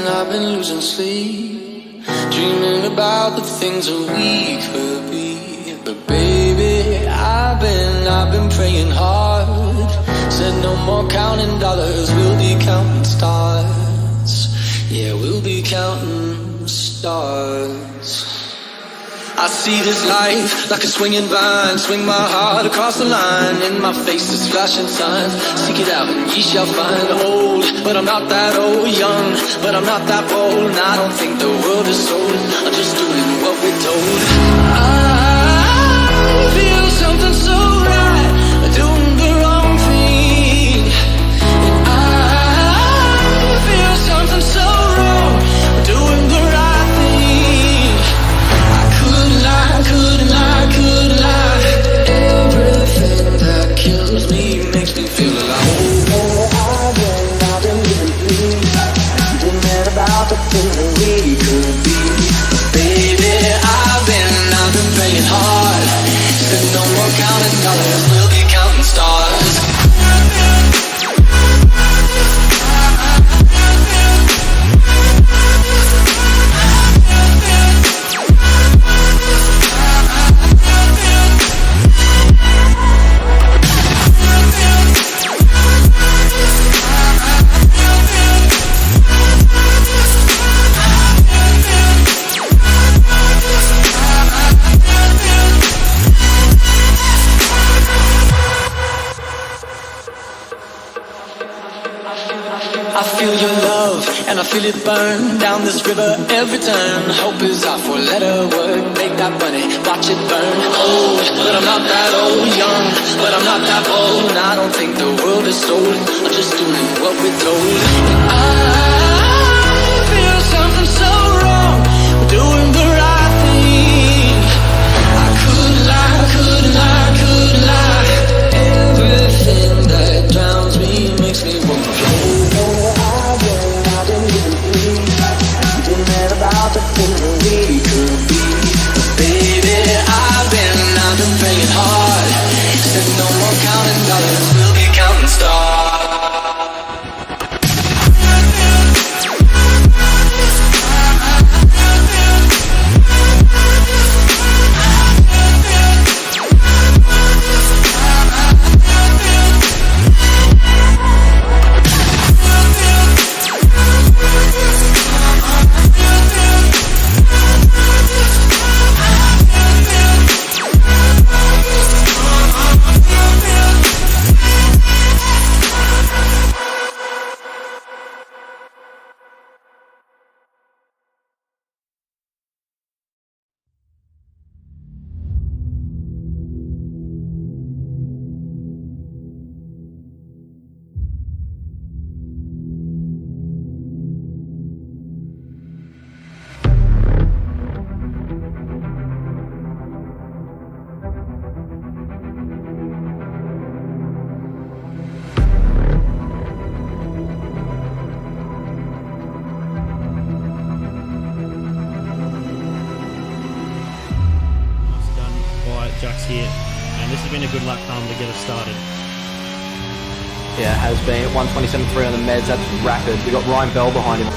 I've been losing sleep, dreaming about the things that we could be. But baby, I've been praying hard. Said no more counting dollars, we'll be counting stars. Yeah, we'll be counting stars. I see this life like a swinging vine, swing my heart across the line. In my face is flashing signs, seek it out and ye shall find. Old, but I'm not that old. Young, but I'm not that bold. And I don't think the world is sold, I'm just doing what we're told. I feel something so right, doing the wrong thing. And I feel something so wrong, doing the right thing. Couldn't lie. Everything that kills me makes me feel alive. I've been living free, dreaming about the things that we could be. Baby, I've been praying hard. Said no more counting dollars, we'll be counting stars. I feel your love, and I feel it burn down this river every turn. Hope is our four-letter word, make that money, watch it burn. Old, but I'm not that old. Young, but I'm not that bold. And I don't think the world is sold, I'm just doing what we're told. And I feel something so wrong, we're doing the right thing. I couldn't lie. Everything that drowns me makes me want to float. About the things that we could be. Baby, I've been praying hard. Said no more counting dollars, we'll be counting stars. us here, and this has been a good lap time to get us started. Yeah, it has been. 127.3 on the meds, that's rapid. We got Ryan Bell behind him.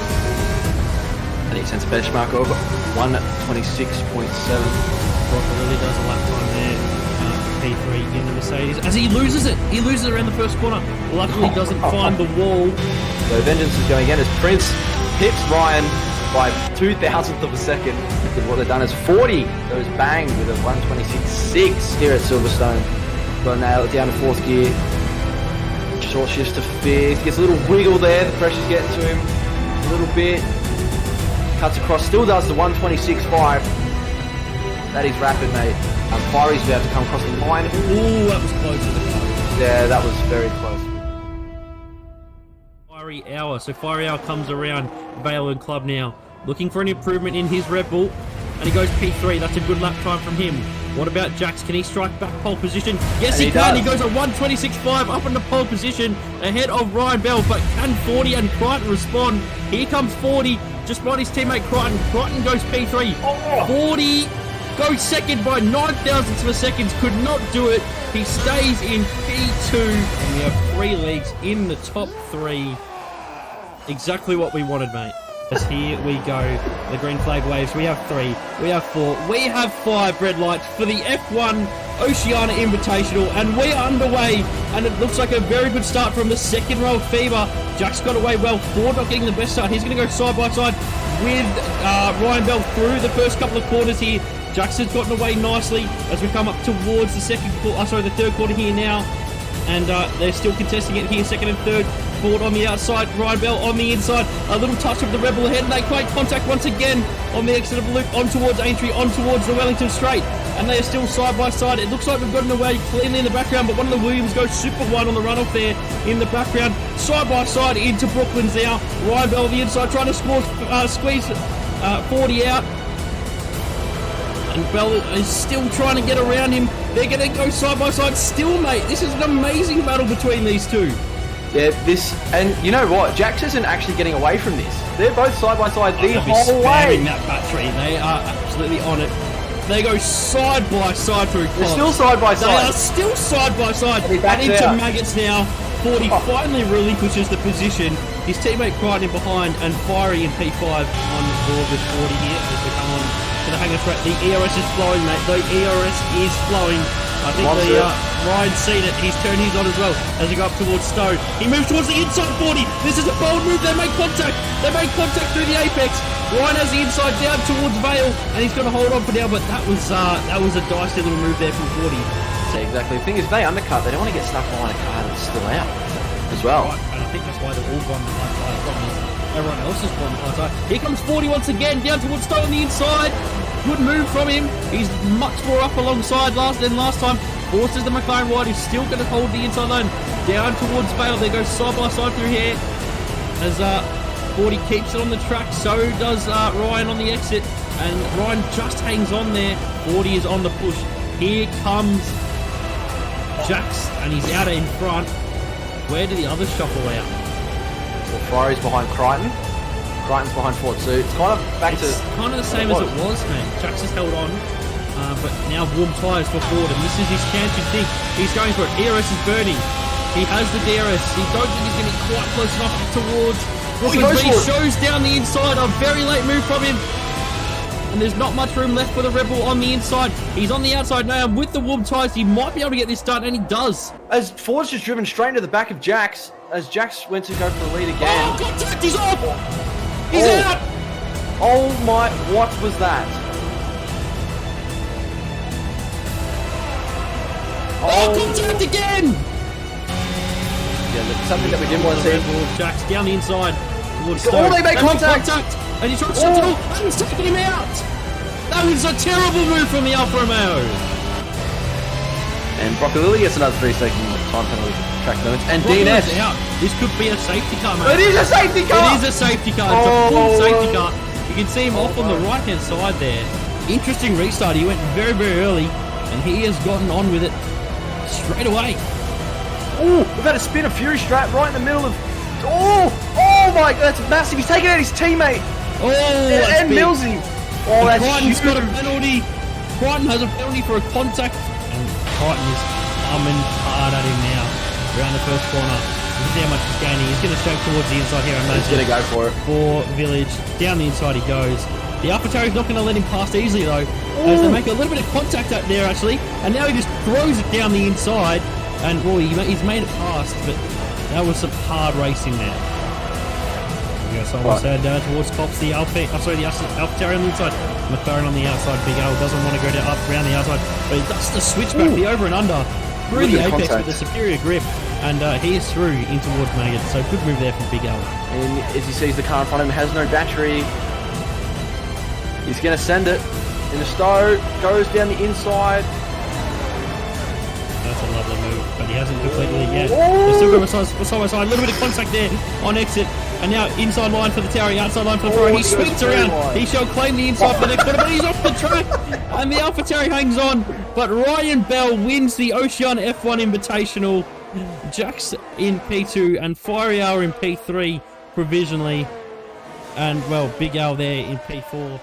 And he sends a benchmark over 126.7. Really does a lap time there. P3 in the Mercedes as he loses it. He loses it around the first corner. Luckily, doesn't find the wall. So Vengeance is going again as Prince pips Ryan by 2,000th of a second. Because what they've done is 40 goes bang with a 126.6 here at Silverstone. Got to nail it down to fourth gear. Short shifts to fifth. Gets a little wiggle there. The pressure's getting to him a little bit. Cuts across. Still does the 126.5. That is rapid, mate. Fiery's about to come across the line. Ooh, that was close to the car. Yeah, that was very close. Fiery Hour. So Fiery Hour comes around Vale and Club now. Looking for an improvement in his Red Bull. And he goes P3. That's a good lap time from him. What about Jax? Can he strike back pole position? Yes, he can. He goes at 126.5 up into pole position ahead of Ryan Bell. But can 40 and Crichton respond? Here comes 40. Just behind his teammate Crichton. Crichton goes P3. 40 goes second by 9,000ths of a second. Could not do it. He stays in P2. And we have 3 legs in the top 3. Exactly what we wanted, mate. As here we go, the green flag waves. We have 3, we have 4, we have 5 red lights for the F1 Oceania Invitational, and we are underway. And it looks like a very good start from the second row of Fever. Jack's got away well. Ford not getting the best start. He's going to go side by side with Ryan Bell through the first couple of corners here. Jackson's gotten away nicely as we come up towards the the third quarter here now. And they're still contesting it here, second and third. Ford on the outside, Ryan Bell on the inside. A little touch of the Rebel ahead, and they create contact once again on the exit of the loop, on towards Aintree, on towards the Wellington Straight. And they are still side by side. It looks like we've gotten away cleanly in the background, but one of the Williams goes super wide on the runoff there in the background. Side by side into Brooklands now. Ryan Bell on the inside trying to squeeze 40 out. And Bell is still trying to get around him. They're going to go side by side still, mate. This is an amazing battle between these two. Yeah, and you know what? Jax isn't actually getting away from this. They're both side by side the whole way. That battery, they are absolutely on it. They go side by side through. They're still side by side. They are still side by side. And into Maggots now. 40 finally relinquishes the position. His teammate Crichton in behind, and Fiery in P5 on board with 40 here as we come on to the hangar track. The ERS is flowing, mate. The ERS is flowing. I think Ryan's seen it. He's turned his on as well as they go up towards Stone. He moves towards the inside 40. This is a bold move. They make contact. They make contact through the apex. Ryan has the inside down towards Vale, and he's going to hold on for now. But that was a dicey little move there from 40. Yeah, exactly. The thing is, they undercut. They don't want to get stuck behind a car that's still out as well. Right, and I think that's why they're all gone behind side. Everyone else is gone behind side. Here comes 40 once again down towards Stone on the inside. Good move from him. He's much more up alongside than last time. Forces the McLaren wide, who's still going to hold the inside line down towards Vale. They go side by side through here as 40 keeps it on the track. So does Ryan on the exit, and Ryan just hangs on there. 40 is on the push. Here comes Jax, and he's out in front. Where do the others shuffle out? Well, Fiery's behind Crichton. Crichton's behind Ford, so it's kind of back to... It's kind of the same as it was, man. Jax has held on, but now warm tyres for Ford, and this is his chance, you think. He's going for it. ERS is burning. He has the DRS. He don't think he's going to be quite close enough towards... He shows down the inside. A very late move from him. And there's not much room left for the Rebel on the inside. He's on the outside now, and with the warm tyres, he might be able to get this done, and he does. As Ford's just driven straight into the back of Jax, as Jax went to go for the lead again. Oh, contact! He's off! He's out! Oh my, what was that? Contact again! Yeah, something that we didn't want to see. Jax down the inside. Oh, they make contact! And he's trying to shut it off, and he's taking him out! That was a terrible move from the Alfa Romeo. And Broccolilli gets another 3-second time penalty track limits. And DNS out. This could be a safety car, mate. It is a safety car! It is a safety car. It's a full safety car. You can see him off on the right-hand side there. Interesting restart. He went very, very early, and he has gotten on with it straight away. Oh, we've had a spin of Fury strap right in the middle of... Oh my, that's massive. He's taking out his teammate. Oh, and Millsy. Oh, that's Crichton's huge. got a penalty. Crichton has a penalty for a contact. And Crichton is coming hard at him now around the first corner. Look at how much he's gaining. He's going to straight towards the inside here, I imagine. He's going to go for it. For Village. Down the inside he goes. The AlphaTauri's not going to let him pass easily, though, as they make a little bit of contact out there, actually. And now he just throws it down the inside. And, well, he's made it past, but that was some hard racing there. We go side towards Cops, the AlphaTauri on the inside. McLaren on the outside. Big Al doesn't want to go up around the outside, but he does the switchback, the over and under, through the apex with the superior grip. And he is through in towards Maggot. So good move there from Big Al. And as he sees the car in front of him, has no battery. He's going to send it. In the stow, goes down the inside. That's a lovely move, but he hasn't completed it yet. They're still going side by side. A little bit of contact there on exit. And now inside line for the Tauri, outside line for the Ferrari. He sweeps around. He shall claim the inside for the next corner, but he's off the track. And the AlphaTauri hangs on. But Ryan Bell wins the Oceania F1 Invitational. Jax in P2 and Fiery Hour in P3 provisionally. And, well, Big Al there in P4.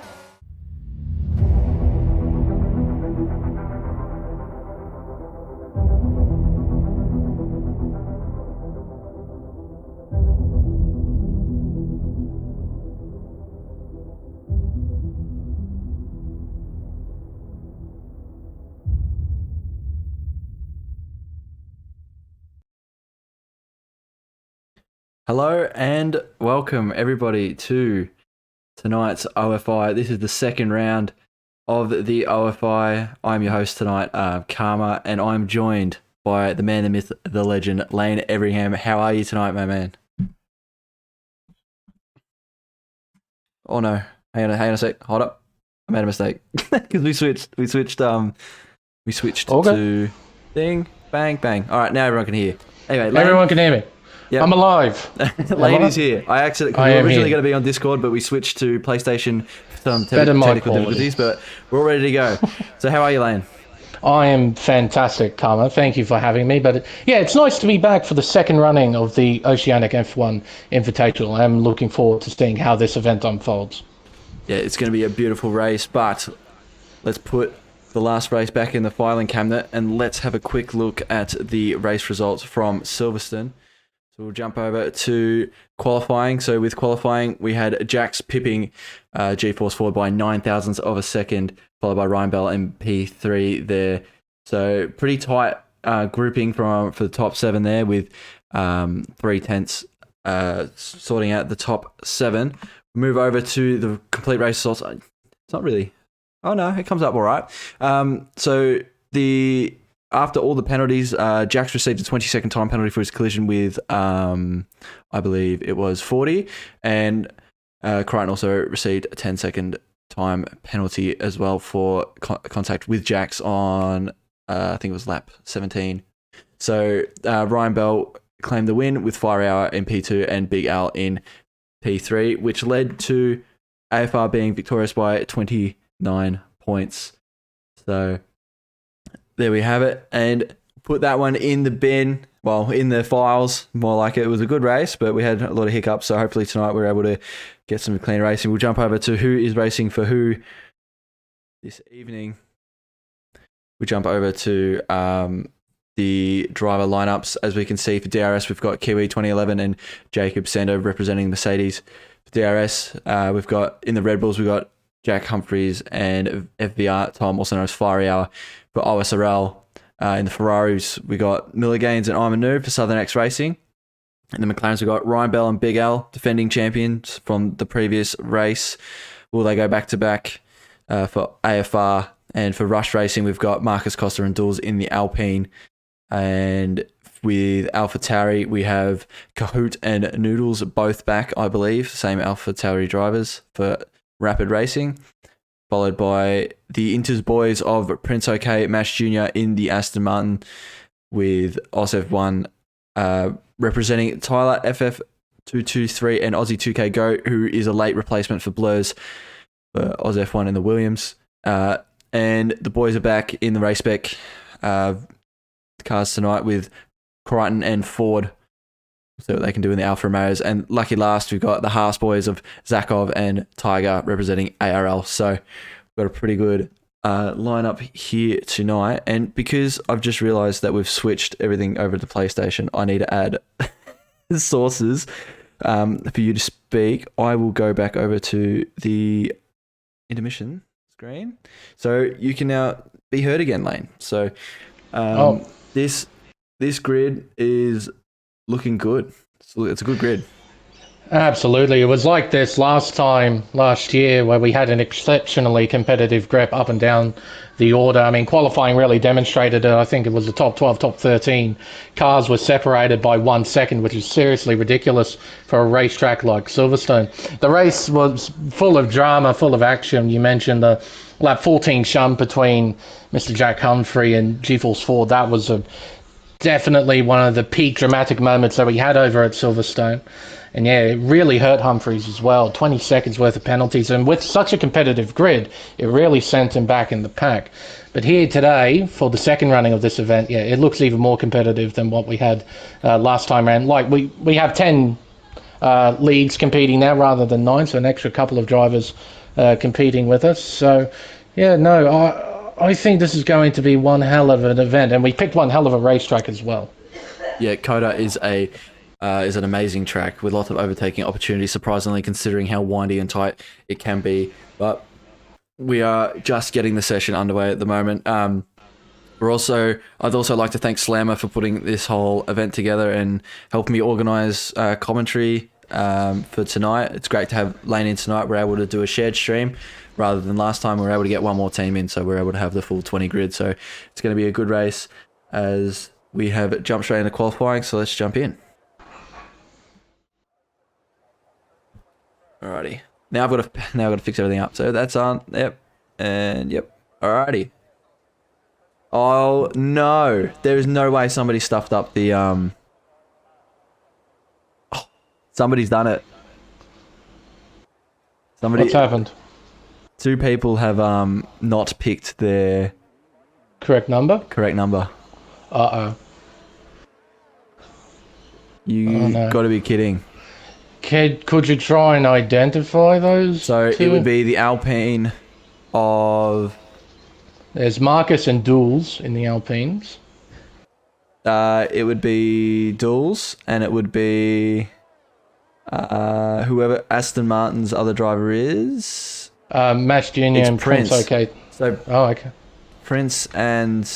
Hello and welcome everybody to tonight's OFI. This is the second round of the OFI. I'm your host tonight, Karma, and I'm joined by the man, the myth, the legend, Lane Everingham. How are you tonight, my man? Oh no, hang on a sec. Hold up, I made a mistake because we switched Okay. to thing, bang, bang. All right, now everyone can hear. Anyway, Lane, Everyone can hear me. Yep. I'm alive. Lane is here. I we were originally going to be on Discord, but we switched to PlayStation for some technical difficulties, but we're all ready to go. So how are you, Lane? I am fantastic, Karma. Thank you for having me. But yeah, it's nice to be back for the second running of the Oceania F1 Invitational. I'm looking forward to seeing how this event unfolds. Yeah, it's going to be a beautiful race, but let's put the last race back in the filing cabinet and let's have a quick look at the race results from Silverstone. So we'll jump over to qualifying. So with qualifying, we had Jax pipping G-Force forward by 9 thousandths of a second, followed by Ryan Bell in P3 there. So pretty tight grouping for the top 7 there, with 3/10 sorting out the top 7. Move over to the complete race results. It's not really. Oh no, it comes up all right. So after all the penalties, Jax received a 20-second time penalty for his collision with, I believe it was 40, and Crichton also received a 10-second time penalty as well for contact with Jax on, I think it was lap 17. So Ryan Bell claimed the win with Fire Hour in P2 and Big Al in P3, which led to AFR being victorious by 29 points. So there we have it, and put that one in the bin. Well, in the files, more like it. It was a good race, but we had a lot of hiccups, so hopefully tonight we're able to get some clean racing. We'll jump over to who is racing for who this evening. We jump over to the driver lineups. As we can see for DRS, we've got Kiwi 2011 and Jacob Sando representing Mercedes. For DRS, we've got in the Red Bulls, we've got Jack Humphreys and FVR Tom, also known as Fiery Hour. For OSRL, in the Ferraris, we got Miller Gaines and Iman Noob for Southern X Racing. In the McLarens, we got Ryan Bell and Big Al, defending champions from the previous race. Will they go back-to-back for AFR? And for Rush Racing, we've got Marcus Costa and Dulles in the Alpine. And with AlphaTauri, we have Kahoot and Noodles both back, I believe. Same AlphaTauri drivers for Rapid Racing. Followed by the Inters boys of Prince OK, Mash Jr. in the Aston Martin, with Aussie F1 representing Tyler FF223 and Aussie 2K Go, who is a late replacement for Blurs for Aussie F1 in the Williams. And the boys are back in the Race Spec cars tonight with Crichton and Ford. See what they can do in the Alfa Romeos. And lucky last, we've got the Haas boys of Zakov and Tiger representing ARL. So we've got a pretty good lineup here tonight, and because I've just realised that we've switched everything over to PlayStation, I need to add sources for you to speak. I will go back over to the intermission screen, so you can now be heard again, Lane. So this grid is looking good. It's a good grid. Absolutely. It was like this last year, where we had an exceptionally competitive grip up and down the order. I mean, qualifying really demonstrated it. I think it was the top 12, top 13 cars were separated by 1 second, which is seriously ridiculous for a racetrack like Silverstone. The race was full of drama, full of action. You mentioned the lap 14 shunt between Mr. Jack Humphrey and G-Force Ford. That was definitely one of the peak dramatic moments that we had over at Silverstone. And yeah, it really hurt Humphreys as well. 20 seconds worth of penalties. And with such a competitive grid, it really sent him back in the pack. But here today, for the second running of this event, yeah, it looks even more competitive than what we had last time around. Like, we have 10 leagues competing now rather than 9, so an extra couple of drivers competing with us. So, yeah, no, I think this is going to be one hell of an event. And we picked one hell of a racetrack as well. Yeah, Coda is an amazing track with lots of overtaking opportunities, surprisingly, considering how windy and tight it can be. But we are just getting the session underway at the moment. I'd also like to thank Slammer for putting this whole event together and helping me organise commentary for tonight. It's great to have Lane in tonight. We're able to do a shared stream rather than last time. We were able to get one more team in, so we're able to have the full 20 grid. So it's going to be a good race as we have jumped straight into qualifying. So let's jump in. Alrighty. Now I've got to fix everything up. So that's on. Yep. And yep. Alrighty. Oh no! There is no way somebody stuffed up the somebody's done it. What's happened? 2 people have not picked their correct number. You got to be kidding. Could you try and identify those? So two? It would be the Alpine of... There's Marcus and Duels in the Alpines. It would be Duels, and it would be whoever Aston Martin's other driver is. Max Jr. and Prince. Okay. So okay. Prince and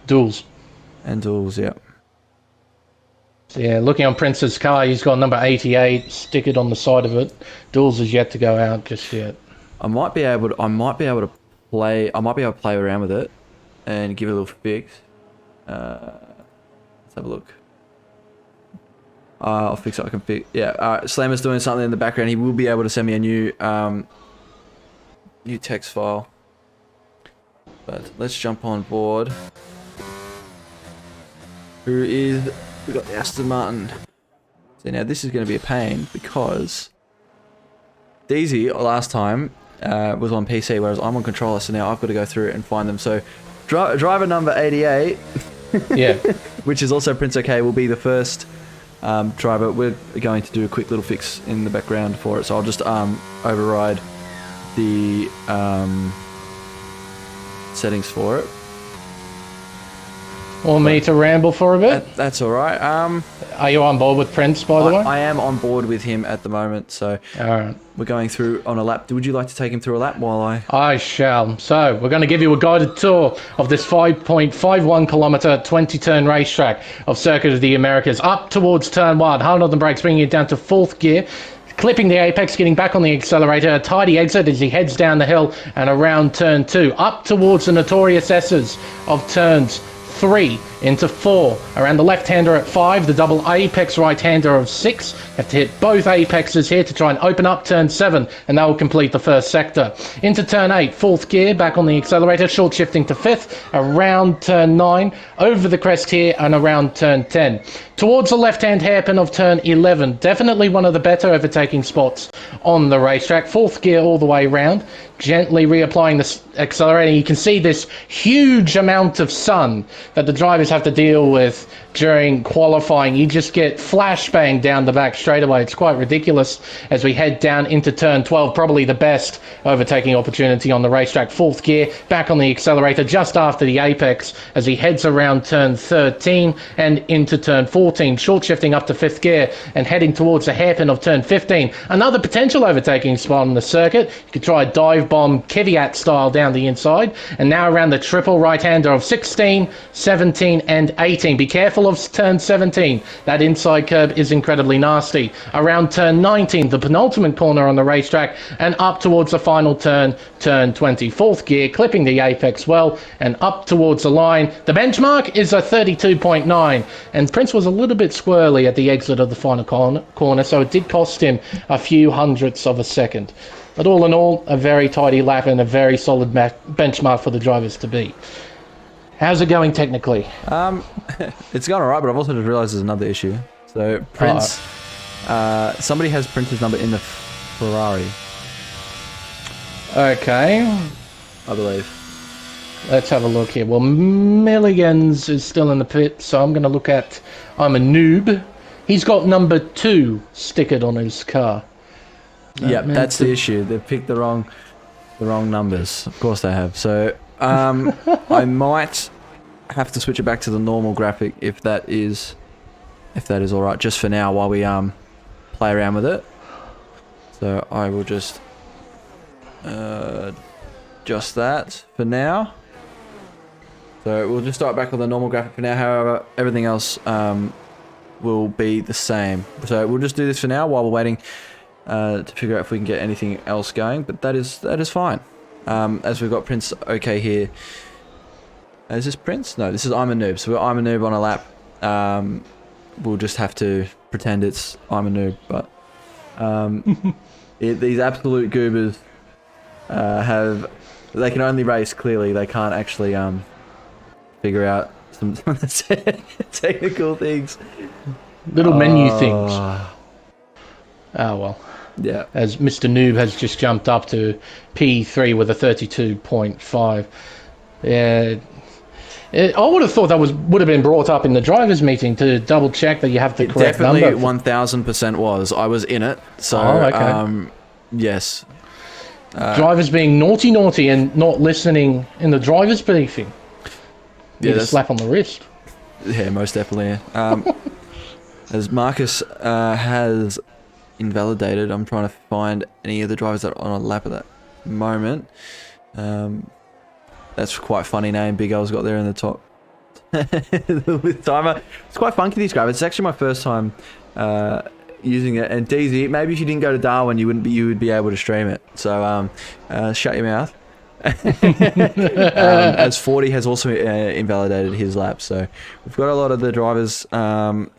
Duels. Yep. Yeah, looking on Prince's car, he's got number 88 stickered on the side of it. Duels is yet to go out just yet. I might be able to play around with it and give it a little fix. Let's have a look. I'll fix it. I can fix. Yeah. Slammer's doing something in the background. He will be able to send me a new text file. But let's jump on board. We got the Aston Martin. So now this is going to be a pain because Deezy last time was on PC, whereas I'm on controller, so now I've got to go through it and find them. So driver number 88, yeah, which is also Prince OK, will be the first driver. We're going to do a quick little fix in the background for it, so I'll just override the settings for it. Want me to ramble for a bit? That's all right. Are you on board with Prince, by the way? I am on board with him at the moment, so all right. We're going through on a lap. Would you like to take him through a lap while I shall. So, we're going to give you a guided tour of this 5.51 kilometre, 20-turn racetrack of Circuit of the Americas. Up towards turn 1, hard on the brakes, bringing it down to 4th gear. Clipping the apex, getting back on the accelerator, a tidy exit as he heads down the hill and around turn 2. Up towards the notorious S's of turns 3 into 4. Around the left-hander at 5, the double apex right-hander of 6. Have to hit both apexes here to try and open up turn 7, and that will complete the first sector. Into turn 8, 4th gear, back on the accelerator, short shifting to 5th, around turn 9, over the crest here, and around turn 10. towards the left-hand hairpin of turn 11. Definitely one of the better overtaking spots on the racetrack. 4th gear all the way round. Gently reapplying the accelerator. You can see this huge amount of sun that the drivers have to deal with during qualifying. You just get flashbang down the back straight away. It's quite ridiculous as we head down into turn 12. Probably the best overtaking opportunity on the racetrack. 4th gear, back on the accelerator just after the apex as he heads around turn 13 and into turn 14. Short shifting up to 5th gear and heading towards the hairpin of turn 15. Another potential overtaking spot on the circuit. You could try a dive bomb Kvyat style down the inside. And now around the triple right-hander of 16, 17 and 18. Be careful of turn 17. That inside curb is incredibly nasty. Around turn 19, the penultimate corner on the racetrack, and up towards the final turn, turn 20. 4th gear, clipping the apex well, and up towards the line. The benchmark is a 32.9, and Prince was a little bit squirrely at the exit of the final corner, so it did cost him a few hundredths of a second. But all in all, a very tidy lap and a very solid benchmark for the drivers to beat. How's it going technically? It's going alright, but I've also just realised there's another issue. So Prince, somebody has Prince's number in the Ferrari, Okay, I believe. let's have a look here. Well, Milligan's is still in the pit, so I'm going to look at I'm a Noob. He's got number 2 stickered on his car. Yeah, that's the issue. They've picked the wrong numbers. Of course they have. So I might have to switch it back to the normal graphic if that is all right, just for now while we play around with it. So I will just that for now. So we'll just start back with the normal graphic for now. However, everything else will be the same. So we'll just do this for now while we're waiting to figure out if we can get anything else going, but that is fine. As we've got Prince okay here. Is this Prince? No, this is I'm a Noob. So I'm a Noob on a lap. We'll just have to pretend it's I'm a Noob, but these absolute goobers they can only race clearly. They can't actually figure out some technical things. Little menu things. Oh well. Yeah. As Mr. Noob has just jumped up to P3 with a 32.5. Yeah. I would have thought that would have been brought up in the drivers' meeting to double check that you have the correct number. Definitely 1000% was. I was in it. So, okay. Yes. Drivers being naughty and not listening in the drivers' briefing. Need a slap on the wrist. Yeah, most definitely. As Marcus has invalidated, I'm trying to find any of the drivers that are on a lap at that moment. That's quite funny name Big L's got there in the top. With timer. It's quite funky, these graphics. It's actually my first time using it. And DZ, maybe if you didn't go to Darwin, you would be able to stream it. So shut your mouth. As 40 has also invalidated his lap. So we've got a lot of the drivers on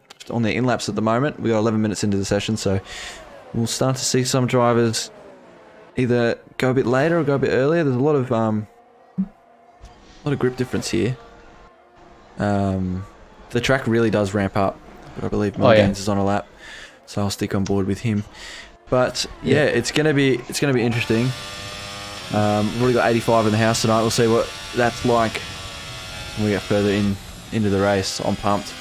their in-laps at the moment. We got 11 minutes into the session, so we'll start to see some drivers either go a bit later or go a bit earlier. There's a lot of grip difference here. The track really does ramp up, but I believe Morgans is on a lap, so I'll stick on board with him. But yeah, it's gonna be interesting. We've already got 85 in the house tonight. We'll see what that's like when we get further into the race. I'm pumped.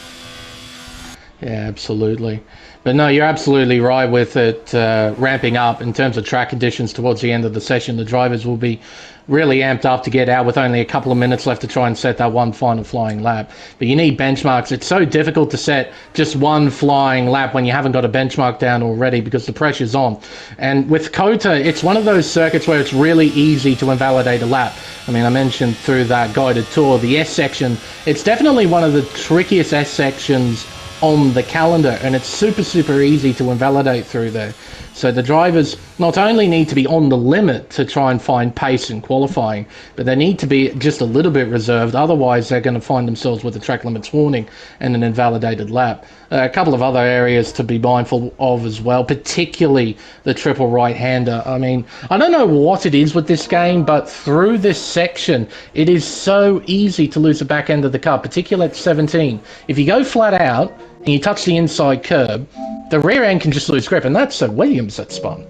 Yeah, absolutely. But no, you're absolutely right with it ramping up in terms of track conditions towards the end of the session. The drivers will be really amped up to get out with only a couple of minutes left to try and set that one final flying lap. But you need benchmarks. It's so difficult to set just one flying lap when you haven't got a benchmark down already because the pressure's on. And with COTA, it's one of those circuits where it's really easy to invalidate a lap. I mean, I mentioned through that guided tour, the S section, it's definitely one of the trickiest S sections on the calendar, and it's super easy to invalidate through there. So the drivers not only need to be on the limit to try and find pace in qualifying, but they need to be just a little bit reserved. Otherwise, they're going to find themselves with a track limits warning and an invalidated lap. A couple of other areas to be mindful of as well, particularly the triple right-hander. I mean, I don't know what it is with this game, but through this section, it is so easy to lose the back end of the car, particularly at 17. If you go flat out and you touch the inside curb, the rear end can just lose grip, and that's Williams that spun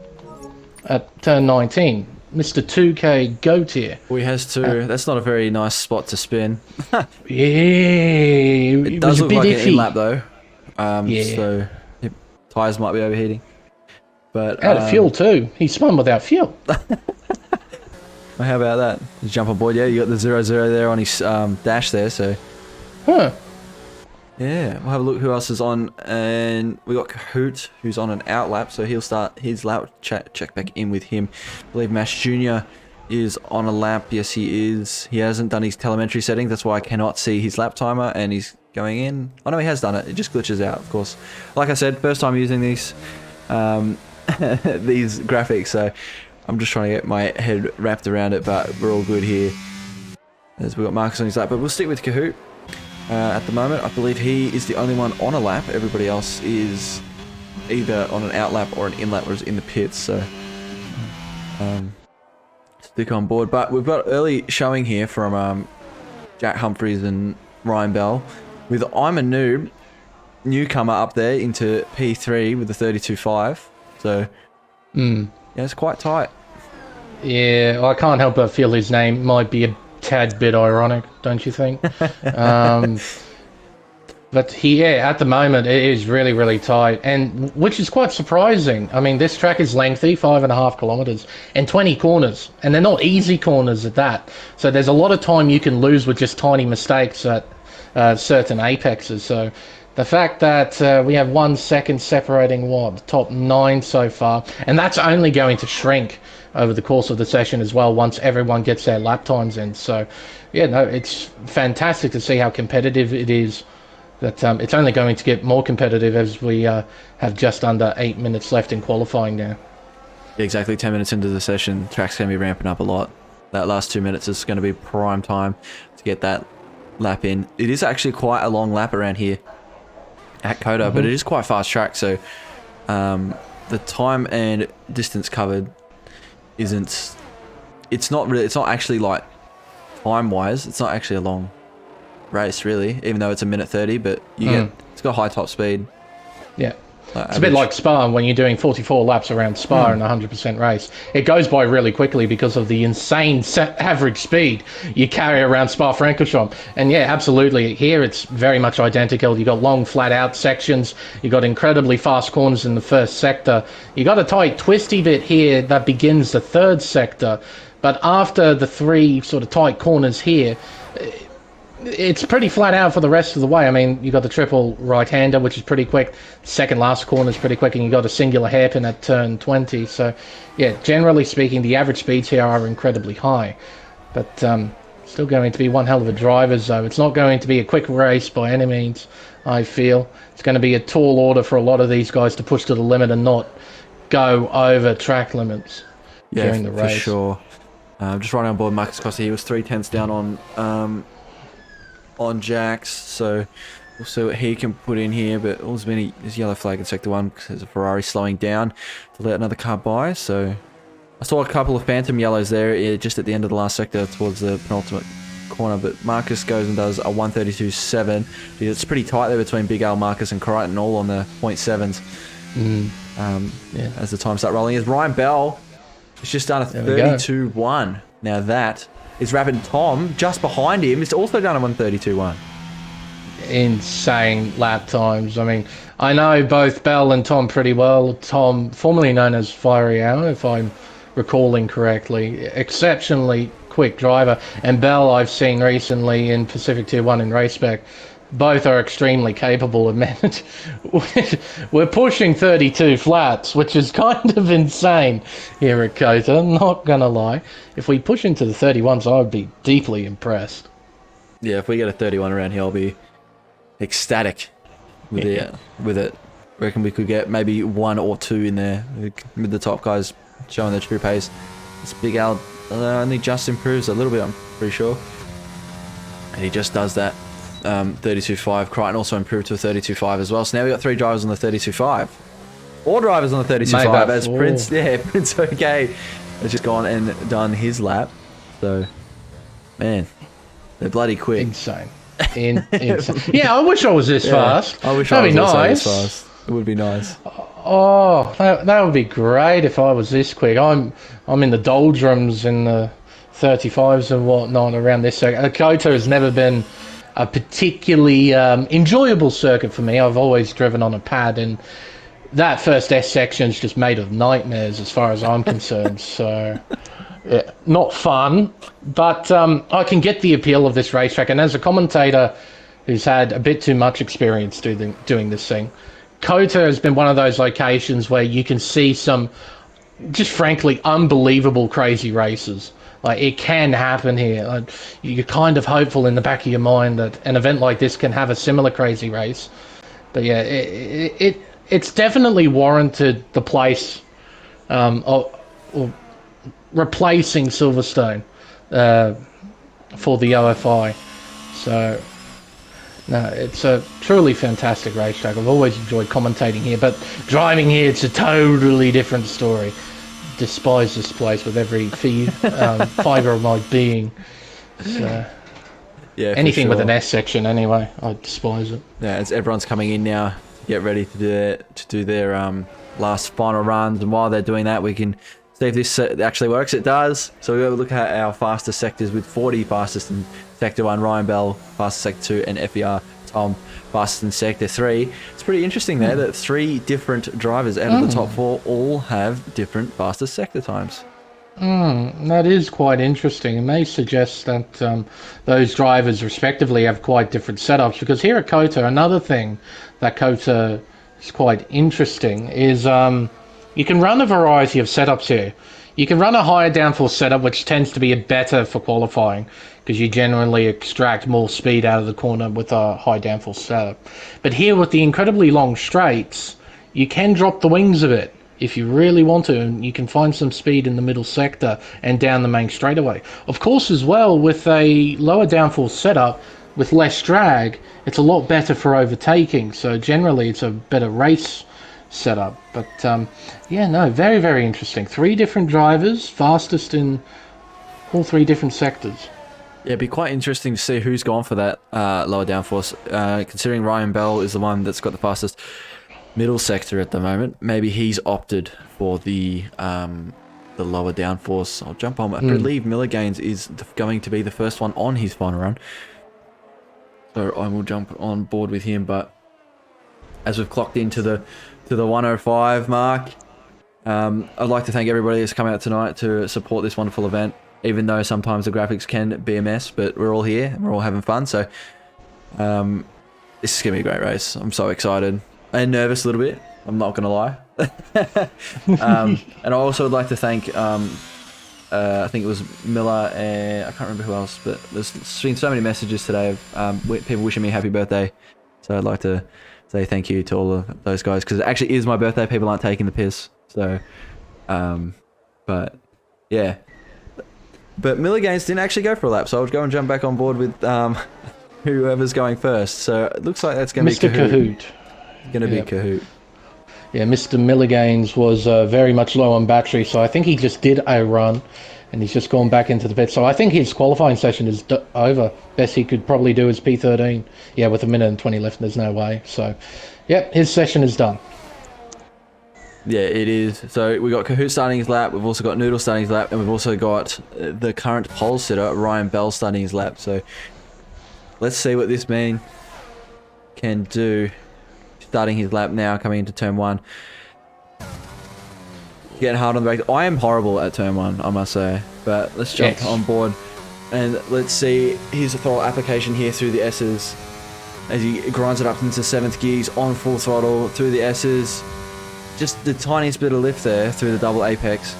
at turn 19. Mr. 2K Goat here. We has to. That's not a very nice spot to spin. Yeah, It does look like an in-lap though. Yeah. So tires might be overheating. But out of fuel too. He spun without fuel. Well, how about that? You jump on board, yeah. You got the 0-0 there on his dash there, so. Huh. Yeah, we'll have a look who else is on, and we got Kahoot, who's on an out lap, so he'll start his lap. Check back in with him. I believe Mash Jr. is on a lap. Yes, he is. He hasn't done his telemetry settings, that's why I cannot see his lap timer, and he's going in. Oh no, he has done it. It just glitches out, of course. Like I said, first time using these these graphics, so I'm just trying to get my head wrapped around it, but we're all good here. As we got Marcus on his lap, but we'll stick with Kahoot. At the moment, I believe he is the only one on a lap. Everybody else is either on an out lap or an in lap, or is in the pits. So stick on board. But we've got early showing here from Jack Humphries and Ryan Bell. With I'm a Noob, newcomer up there into P3 with the 32.5. So yeah, it's quite tight. Yeah, I can't help but feel his name might be a tad bit ironic, don't you think? But at the moment it is really, really tight, and which is quite surprising. I mean, this track is lengthy, 5.5 kilometers, and 20 corners, and they're not easy corners at that. So there's a lot of time you can lose with just tiny mistakes at certain apexes. So the fact that we have 1 second separating the top 9 so far, and that's only going to shrink over the course of the session as well once everyone gets their lap times in. So yeah, no, it's fantastic to see how competitive it is. That it's only going to get more competitive as we have just under 8 minutes left in qualifying now. Yeah, exactly 10 minutes into the session, track's going to be ramping up a lot. That last 2 minutes is going to be prime time to get that lap in. It is actually quite a long lap around here at Coda, but it is quite fast track, so the time and distance covered it's not actually, like, time wise, it's not actually a long race really, even though it's a minute 30, but it's got high top speed. Yeah, it's a bit like Spa when you're doing 44 laps around Spa in a 100% race. It goes by really quickly because of the insane average speed you carry around Spa-Francorchamps. And yeah, absolutely, here it's very much identical. You got long flat out sections, you got incredibly fast corners in the first sector, you got a tight twisty bit here that begins the third sector, but after the 3 sort of tight corners here, it's pretty flat out for the rest of the way. I mean, you got the triple right-hander, which is pretty quick. Second last corner is pretty quick, and you got a singular hairpin at turn 20. So, yeah, generally speaking, the average speeds here are incredibly high. But still going to be one hell of a driver, so it's not going to be a quick race by any means, I feel. It's going to be a tall order for a lot of these guys to push to the limit and not go over track limits during the race. For sure. Just right on board Marcus Costa. He was 3/10 down on Jax, so we'll see what he can put in here. But also been his yellow flag in sector 1 because there's a Ferrari slowing down to let another car by. So I saw a couple of phantom yellows there just at the end of the last sector towards the penultimate corner, but Marcus goes and does a 132.7. It's pretty tight there between Big Al, Marcus and Crichton, all on the 0.7s. As the time start rolling, as Ryan Bell has just done a 32.1. Now that is rapid. Tom just behind him is also done a 132.1. Insane lap times. I mean, I know both Bell and Tom pretty well. Tom, formerly known as Fiery Hour, if I'm recalling correctly, exceptionally quick driver, and Bell I've seen recently in Pacific Tier 1 in Race Spec. Both are extremely capable of managing. We're pushing 32 flats, which is kind of insane here at Kota, not gonna lie. If we push into the 31s, I would be deeply impressed. Yeah, if we get a 31 around here, I'll be ecstatic with it. I reckon we could get maybe 1 or 2 in there with the top guys showing their true pace. This Big Al only just improves a little bit, I'm pretty sure. And he just does that. 32.5. Crichton also improved to a 32.5 as well. So now we've got 3 drivers on the 32.5. 4 drivers on the 32.5 as Prince OK has just gone and done his lap. So, man, they're bloody quick. Insane. Yeah, I wish I was this fast. I wish That'd I was be also nice. this fast. It would be nice. Oh, that would be great if I was this quick. I'm in the doldrums in the 35s and whatnot around this circuit. Kota has never been a particularly enjoyable circuit for me. I've always driven on a pad, and that first S section is just made of nightmares as far as I'm concerned. So, yeah, not fun, but I can get the appeal of this racetrack. And as a commentator who's had a bit too much experience doing this thing, Kota has been one of those locations where you can see some just frankly unbelievable crazy races. Like, it can happen here. Like, you're kind of hopeful in the back of your mind that an event like this can have a similar crazy race. But yeah, it's definitely warranted the place of replacing Silverstone for the OFI. So, no, it's a truly fantastic racetrack. I've always enjoyed commentating here, but driving here, it's a totally different story. Despise this place with every fibre of my being. So, Yeah, anything with an S section, anyway, I despise it. Yeah, as everyone's coming in now, get ready to do their last final runs, and while they're doing that, we can see if this actually works. It does. So we'll look at our fastest sectors with 40 fastest in Sector 1, Ryan Bell, fastest Sector 2, and FER Tom, fastest in Sector 3. It's pretty interesting there that 3 different drivers out of the top 4 all have different fastest sector times. That is quite interesting. It may suggest that those drivers respectively have quite different setups, because here at Kota, another thing that Kota is quite interesting is you can run a variety of setups here. You can run a higher downforce setup, which tends to be better for qualifying, because you generally extract more speed out of the corner with a high downforce setup. But here with the incredibly long straights, you can drop the wings a bit if you really want to, and you can find some speed in the middle sector and down the main straightaway. Of course, as well, with a lower downforce setup with less drag, it's a lot better for overtaking. So generally, it's a better race setup. But yeah, no, very, very interesting. 3 different drivers, fastest in all 3 different sectors. Yeah, it'd be quite interesting to see who's gone for that lower downforce, considering Ryan Bell is the one that's got the fastest middle sector at the moment. Maybe he's opted for the lower downforce. I'll jump on. I believe Miller Gaines is going to be the first one on his final run, so I will jump on board with him. But as we've clocked into the 105 mark, I'd like to thank everybody that's come out tonight to support this wonderful event. Even though sometimes the graphics can be a mess, but we're all here and we're all having fun. So this is gonna be a great race. I'm so excited and nervous a little bit. I'm not gonna lie. And I also would like to thank I think it was Miller and I can't remember who else, but there's been so many messages today of people wishing me happy birthday. So I'd like to say thank you to all of those guys, because it actually is my birthday. People aren't taking the piss. So, but yeah. But Miller Gaines didn't actually go for a lap, so I'll go and jump back on board with whoever's going first. So it looks like that's going to be Kahoot. Going to be Kahoot. Yeah, Mr. Miller Gaines was very much low on battery, so I think he just did a run, and he's just gone back into the pit. So I think his qualifying session is over. Best he could probably do is P13. Yeah, with 1:20 left, there's no way. So, yep, his session is done. Yeah, it is. So we've got Kahoot starting his lap, we've also got Noodle starting his lap, and we've also got the current pole sitter, Ryan Bell, starting his lap. So let's see what this man can do. Starting his lap now, coming into turn 1. Getting hard on the brake. I am horrible at turn 1, I must say. But let's jump on board and let's see his throttle application here through the S's. As he grinds it up into 7th gear, he's on full throttle through the S's. Just the tiniest bit of lift there through the double apex.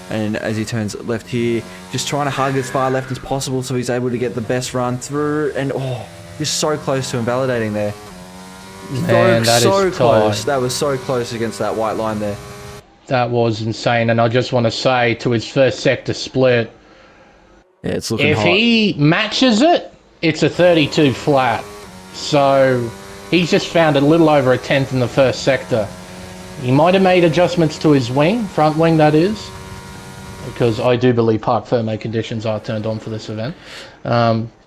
And as he turns left here, just trying to hug as far left as possible so he's able to get the best run through. And just so close to invalidating there. Man, that so is close. tight. That was so close against that white line there. That was insane. And I just want to say, to his first sector split, Yeah, it's looking if hot. he matches it, it's a 32 flat. So he's just found a little over a 10th in the first sector. He might have made adjustments to his wing, front wing that is, because I do believe parc fermé conditions are turned on for this event.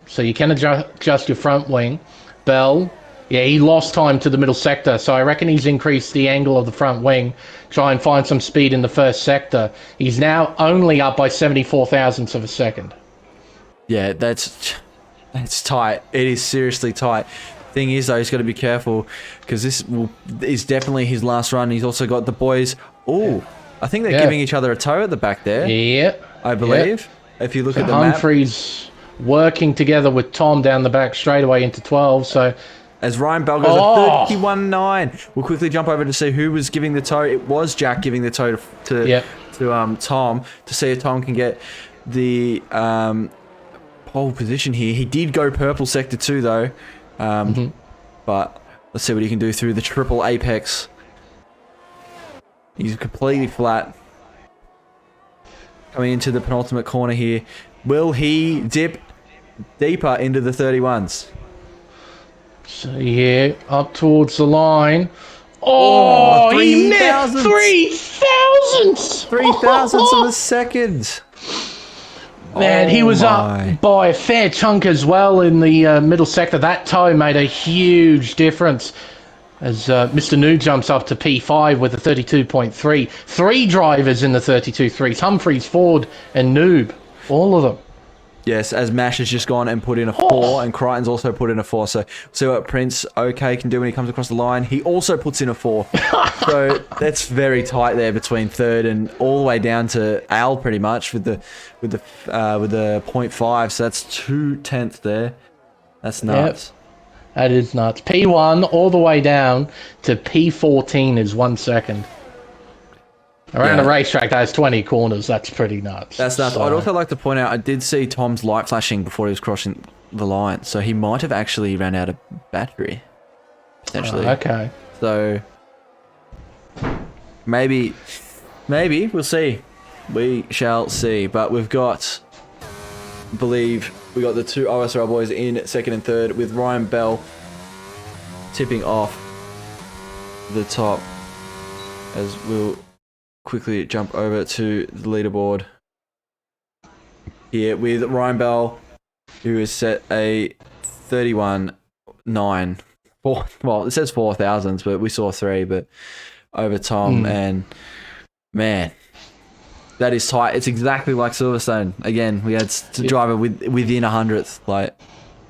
So you can adjust your front wing. Bell, yeah, he lost time to the middle sector, so I reckon he's increased the angle of the front wing, try and find some speed in the first sector. He's now only up by 74 thousandths of a second. Yeah, that's tight. It is seriously tight. Thing is, though, he's got to be careful because this is definitely his last run. He's also got the boys. Oh, I think they're giving each other a tow at the back there. Yeah, I believe. If you look at the Humphrey's working together with Tom down the back straightaway into 12. So as Ryan Bell goes a 31.9, we'll quickly jump over to see who was giving the tow. It was Jack giving the tow to Tom to see if Tom can get the pole position here. He did go purple sector 2 though, but let's see what he can do through the triple apex. He's completely flat. Coming into the penultimate corner here. Will he dip deeper into the 31s? So yeah, up towards the line. Oh, he missed 3 thousandths! 3 thousandths of a second. Man, he was up by a fair chunk as well in the middle sector. That tow made a huge difference as Mr. Noob jumps up to P5 with a 32.3. 3 drivers in the 32.3s. Humphreys, Ford, and Noob. All of them. Yes, as Mash has just gone and put in a 4, and Crichton's also put in a 4. So see what Prince OK can do when he comes across the line. He also puts in a 4. So that's very tight there between third and all the way down to Al pretty much with the 0.5. So that's 2/10 there. That's nuts. Yep. That is nuts. P1 all the way down to P14 is 1 second. Around the racetrack, that has 20 corners. That's pretty nuts. That's nuts. I'd also like to point out, I did see Tom's light flashing before he was crossing the line. So he might have actually ran out of battery, potentially. Okay. So maybe we'll see. We shall see. But we've got, I believe, we got the 2 OSRL boys in second and third with Ryan Bell tipping off the top as we'll quickly jump over to the leaderboard here with Ryan Bell, who has set a 31.9. Well, it says 4 thousandths, but we saw 3, but over Tom, and man, that is tight. It's exactly like Silverstone. Again, we had to drive it within a hundredth. Like,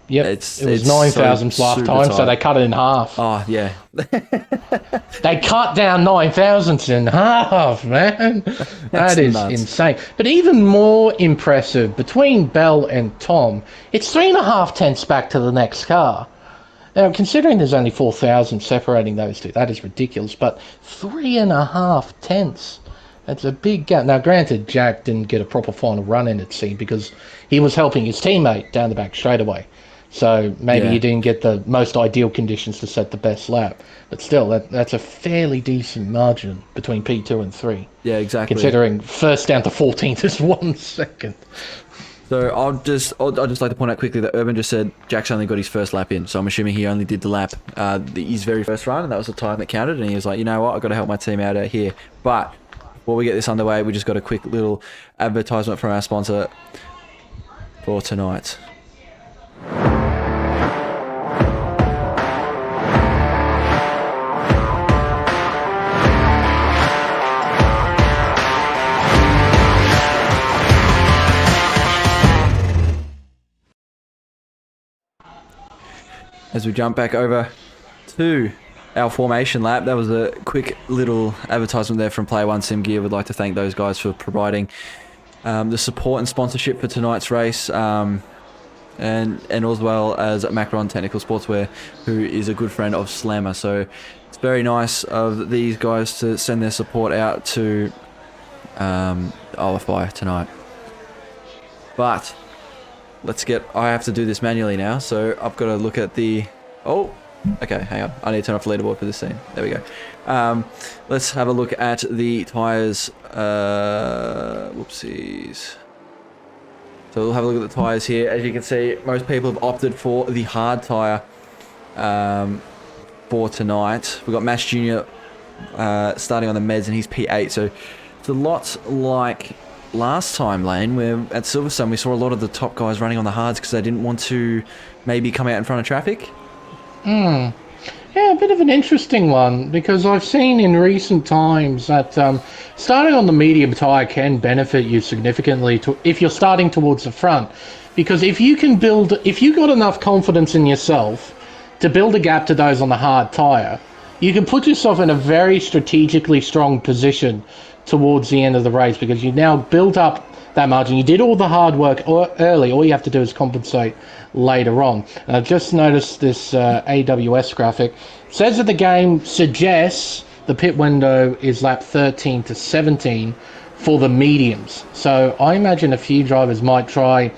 yep, it was 9 thousandths last time, so they cut it in half. Oh yeah, they cut down 9 thousandths in half, man. That is nuts. Insane. But even more impressive, between Bell and Tom, it's 3.5 tenths back to the next car. Now, considering there's only 4,000 separating those two, that is ridiculous. But 3.5 tenths. That's a big gap. Now, granted, Jack didn't get a proper final run in, it seemed, because he was helping his teammate down the back straightaway. So maybe he didn't get the most ideal conditions to set the best lap. But still, that's a fairly decent margin between P2 and 3. Yeah, exactly. Considering first down to 14th is 1 second. So I'd just like to point out quickly that Urban just said Jack's only got his first lap in, so I'm assuming he only did the lap, his very first run, and that was the time that counted, and he was like, you know what, I've got to help my team out here. But before we get this underway, we just got a quick little advertisement from our sponsor for tonight. As we jump back over to our formation lap, that was a quick little advertisement there from Player One Sim Gear. We'd like to thank those guys for providing the support and sponsorship for tonight's race, and as well as Macron Technical Sportswear, who is a good friend of Slammer. So it's very nice of these guys to send their support out to OFI tonight. But I have to do this manually now, so I've got to look at the... Oh, okay, hang on. I need to turn off the leaderboard for this scene. There we go. Let's have a look at the tyres. Whoopsies. So we'll have a look at the tyres here. As you can see, most people have opted for the hard tyre for tonight. We've got Mash Jr. Starting on the meds, and he's P8, so it's a lot like last time, Lane, where at Silverstone we saw a lot of the top guys running on the hards because they didn't want to maybe come out in front of traffic? Yeah, a bit of an interesting one, because I've seen in recent times that starting on the medium tyre can benefit you significantly if you're starting towards the front. Because if you've got enough confidence in yourself to build a gap to those on the hard tyre, you can put yourself in a very strategically strong position towards the end of the race, because you've now built up that margin. You did all the hard work early. All you have to do is compensate later on. And I've just noticed this AWS graphic. It says that the game suggests the pit window is lap 13 to 17 for the mediums. So I imagine a few drivers might try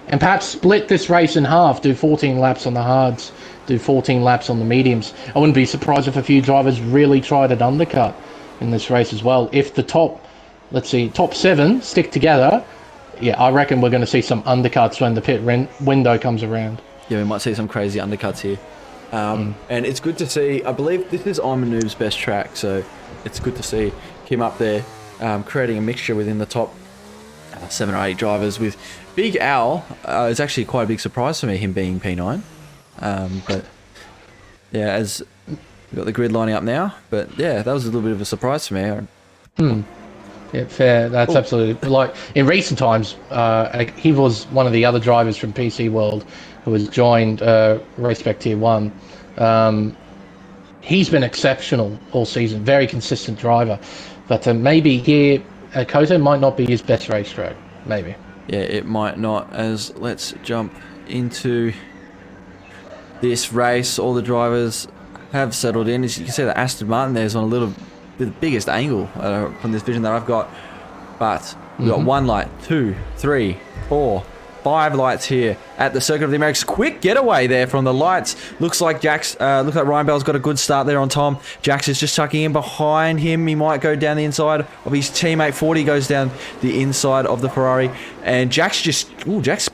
and perhaps split this race in half, do 14 laps on the hards, do 14 laps on the mediums. I wouldn't be surprised if a few drivers really tried an undercut in this race as well. If the top 7 stick together, yeah, I reckon we're going to see some undercuts when the pit window comes around. Yeah, we might see some crazy undercuts here. And it's good to see, I believe this is Noob's best track, so it's good to see him up there creating a mixture within the top 7 or 8 drivers. With Big Al, it's actually quite a big surprise for me, him being P9. But yeah, as we've got the grid lining up now, but yeah, that was a little bit of a surprise for me. Yeah, fair. That's absolutely, like in recent times. He was one of the other drivers from PC World who has joined Race Spec Tier 1. He's been exceptional all season, very consistent driver. But maybe here, Koto might not be his best racetrack. Maybe. Yeah, it might not. As let's jump into this race. All the drivers have settled in. As you can see, the Aston Martin there's on a little bit the biggest angle from this vision that I've got. But we've got 1 light, 2, 3, 4, 5 lights here at the Circuit of the Americas. Quick getaway there from the lights. Looks like Ryan Bell's got a good start there on Tom. Jax is just tucking in behind him. He might go down the inside of his teammate. 40 goes down the inside of the Ferrari. And Jax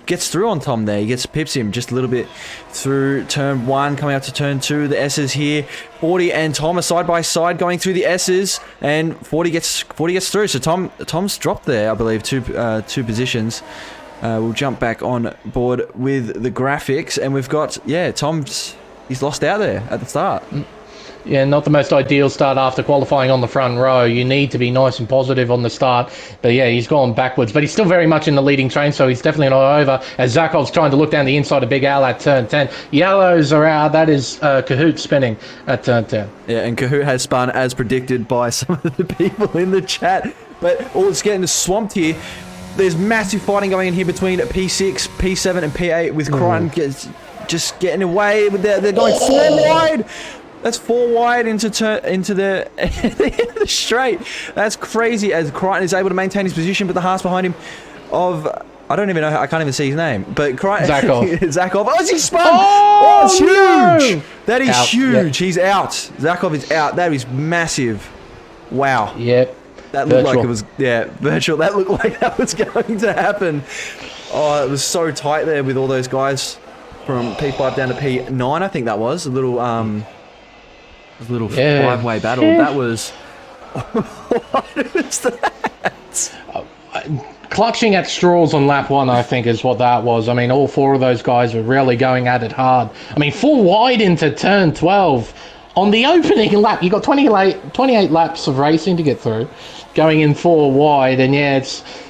gets through on Tom there. He pips him just a little bit through turn 1, coming out to turn 2. The S's here. 40 and Tom are side by side going through the S's, and 40 gets through. So Tom's dropped there, I believe, two positions. We'll jump back on board with the graphics, and we've got, he's lost out there at the start. Yeah, not the most ideal start after qualifying on the front row. You need to be nice and positive on the start. But yeah, he's gone backwards. But he's still very much in the leading train, so he's definitely not over. As Zakov's trying to look down the inside of Big Al at turn 10. Yellows are out. That is Kahoot spinning at turn 10. Yeah, and Kahoot has spun as predicted by some of the people in the chat. But it's getting swamped here. There's massive fighting going in here between P6, P7, and P8 with Crichton just getting away. They're going 4 wide. That's 4 wide into the straight. That's crazy as Crichton is able to maintain his position, but the Haas behind him I don't even know, I can't even see his name. But Crichton... Zakov. Oh, he spun! Oh, it's huge! No! That is huge. Yep. He's out. Zakov is out. That is massive. Wow. Yep. That looked like it was... Yeah, virtual. That looked like that was going to happen. Oh, it was so tight there with all those guys from P5 down to P9, I think that was. A little 5-way battle. That was... What was that? Clutching at straws on lap 1, I think, is what that was. I mean, all 4 of those guys were really going at it hard. I mean, 4 wide into turn 12. On the opening lap, you got 28 laps of racing to get through, going in 4 wide. And yeah,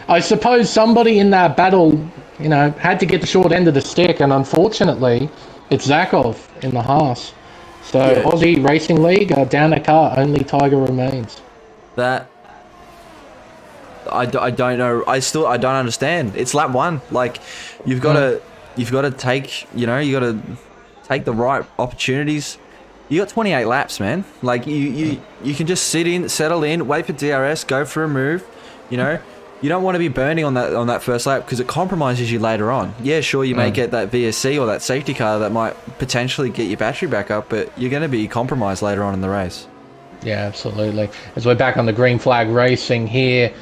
I suppose somebody in that battle, had to get the short end of the stick. And unfortunately, it's Zakov in the Haas. So Aussie Racing League, down a car, only Tiger remains. That... I don't know. I don't understand. It's lap 1. Like, you've got to take, you got to take the right opportunities. You got 28 laps, man. Like, you can just settle in, wait for DRS, go for a move. You don't want to be burning on that first lap because it compromises you later on. Yeah, sure, you may get that VSC or that safety car that might potentially get your battery back up, but you're going to be compromised later on in the race. Yeah, absolutely. As we're back on the green flag racing here,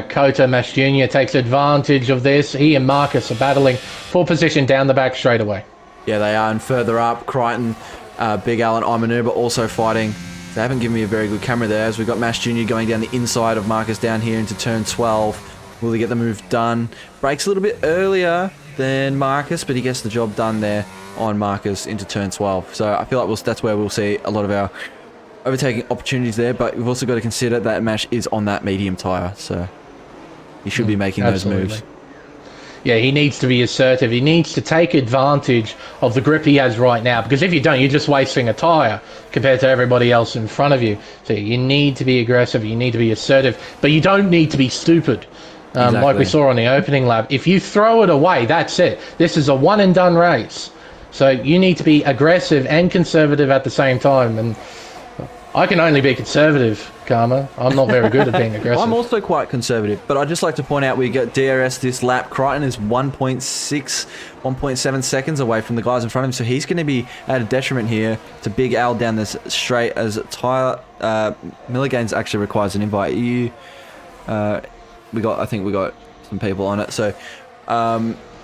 Kota Mash Jr. takes advantage of this. He and Marcus are battling for position down the back straight away. Yeah, they are. And further up, Crichton, Big Al and Imanu, but also fighting. They haven't given me a very good camera there as we've got Mash Jr. going down the inside of Marcus down here into turn 12. Will he get the move done? Brakes a little bit earlier than Marcus, but he gets the job done there on Marcus into turn 12. So I feel like that's where we'll see a lot of our overtaking opportunities there, but we've also got to consider that Mash is on that medium tyre, so he should be making those moves. Yeah, he needs to be assertive. He needs to take advantage of the grip he has right now, because if you don't, you're just wasting a tyre compared to everybody else in front of you. So you need to be aggressive, you need to be assertive, but you don't need to be stupid. Like we saw on the opening lap. If you throw it away, that's it. This is a one and done race. So you need to be aggressive and conservative at the same time. And I can only be conservative, Karma. I'm not very good at being aggressive. I'm also quite conservative, but I'd just like to point out we got DRS this lap. Crichton is 1.7 seconds away from the guys in front of him, so he's going to be at a detriment here to Big Al down this straight as Tyler Milligains actually requires an invite. I think we got some people on it. So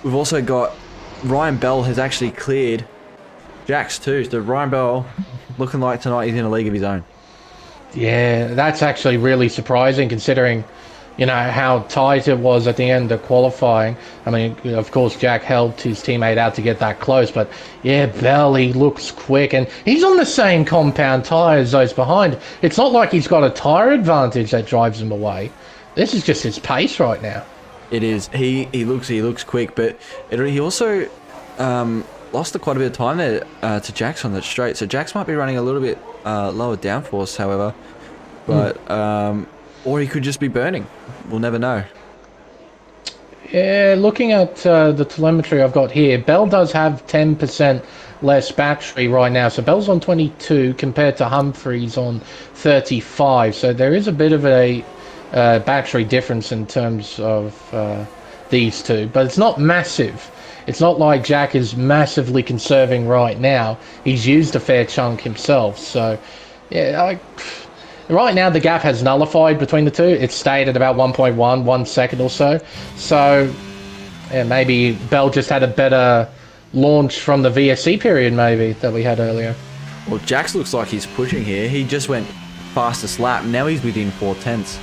we've also got Ryan Bell has actually cleared Jax too. So Ryan Bell looking like tonight he's in a league of his own. Yeah, that's actually really surprising considering, you know, how tight it was at the end of qualifying. I mean, of course, Jack helped his teammate out to get that close, but yeah, Bell, he looks quick, and he's on the same compound tyre as those behind. It's not like he's got a tyre advantage that drives him away. This is just his pace right now. It is. He looks quick, but he also lost quite a bit of time there to Jax on that straight. So Jax might be running a little bit lower downforce, however, but or he could just be burning. We'll never know. Yeah, looking at the telemetry I've got here, Bell does have 10% less battery right now. So Bell's on 22 compared to Humphreys on 35. So there is a bit of a battery difference in terms of these two, but it's not massive. It's not like Jack is massively conserving right now. He's used a fair chunk himself. So, yeah, right now the gap has nullified between the two. It's stayed at about 1.1 second or so. So, yeah, maybe Bell just had a better launch from the VSC period, maybe, that we had earlier. Well, Jax looks like he's pushing here. He just went fastest lap. Now he's within 4/10.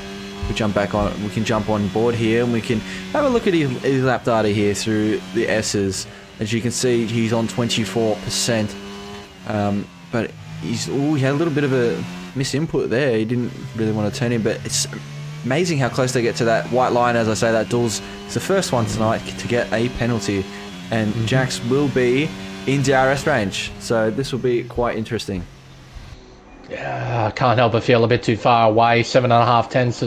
We can jump on board here and we can have a look at his lap data here through the S's. As you can see, he's on 24%, but he had a little bit of a misinput there. He didn't really want to turn in, but it's amazing how close they get to that white line. As I say, that duel's the first one tonight to get a penalty, and Jax will be in DRS range, so this will be quite interesting. Yeah, I can't help but feel a bit too far away. 7.5 tenths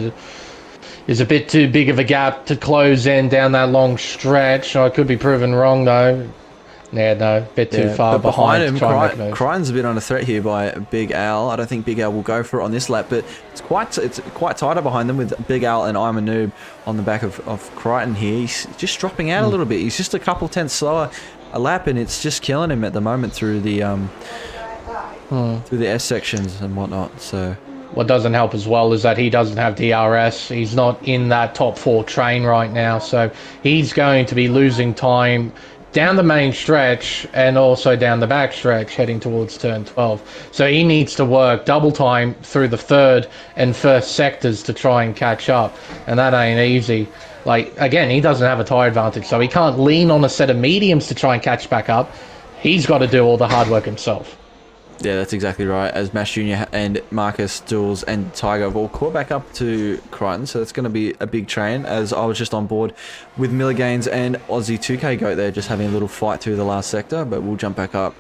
is a bit too big of a gap to close in down that long stretch. I could be proven wrong though. Yeah, no, a bit too far behind him. Crichton's a bit under threat here by Big Al. I don't think Big Al will go for it on this lap, but it's quite tighter behind them with Big Al and I'm a Noob on the back of Crichton here. He's just dropping out a little bit. He's just a couple tenths slower a lap, and it's just killing him at the moment through the S sections and whatnot. So what doesn't help as well is that he doesn't have DRS. He's not in that top 4 train right now, so he's going to be losing time down the main stretch and also down the back stretch heading towards turn 12. So he needs to work double time through the third and first sectors to try and catch up, and that ain't easy. Like, again, he doesn't have a tyre advantage, so he can't lean on a set of mediums to try and catch back up. He's got to do all the hard work himself. Yeah, that's exactly right. As Mash Jr. and Marcus, Jules, and Tiger have all caught back up to Crichton, so it's going to be a big train. As I was just on board with Milligains and Aussie 2K Goat there, just having a little fight through the last sector, but we'll jump back up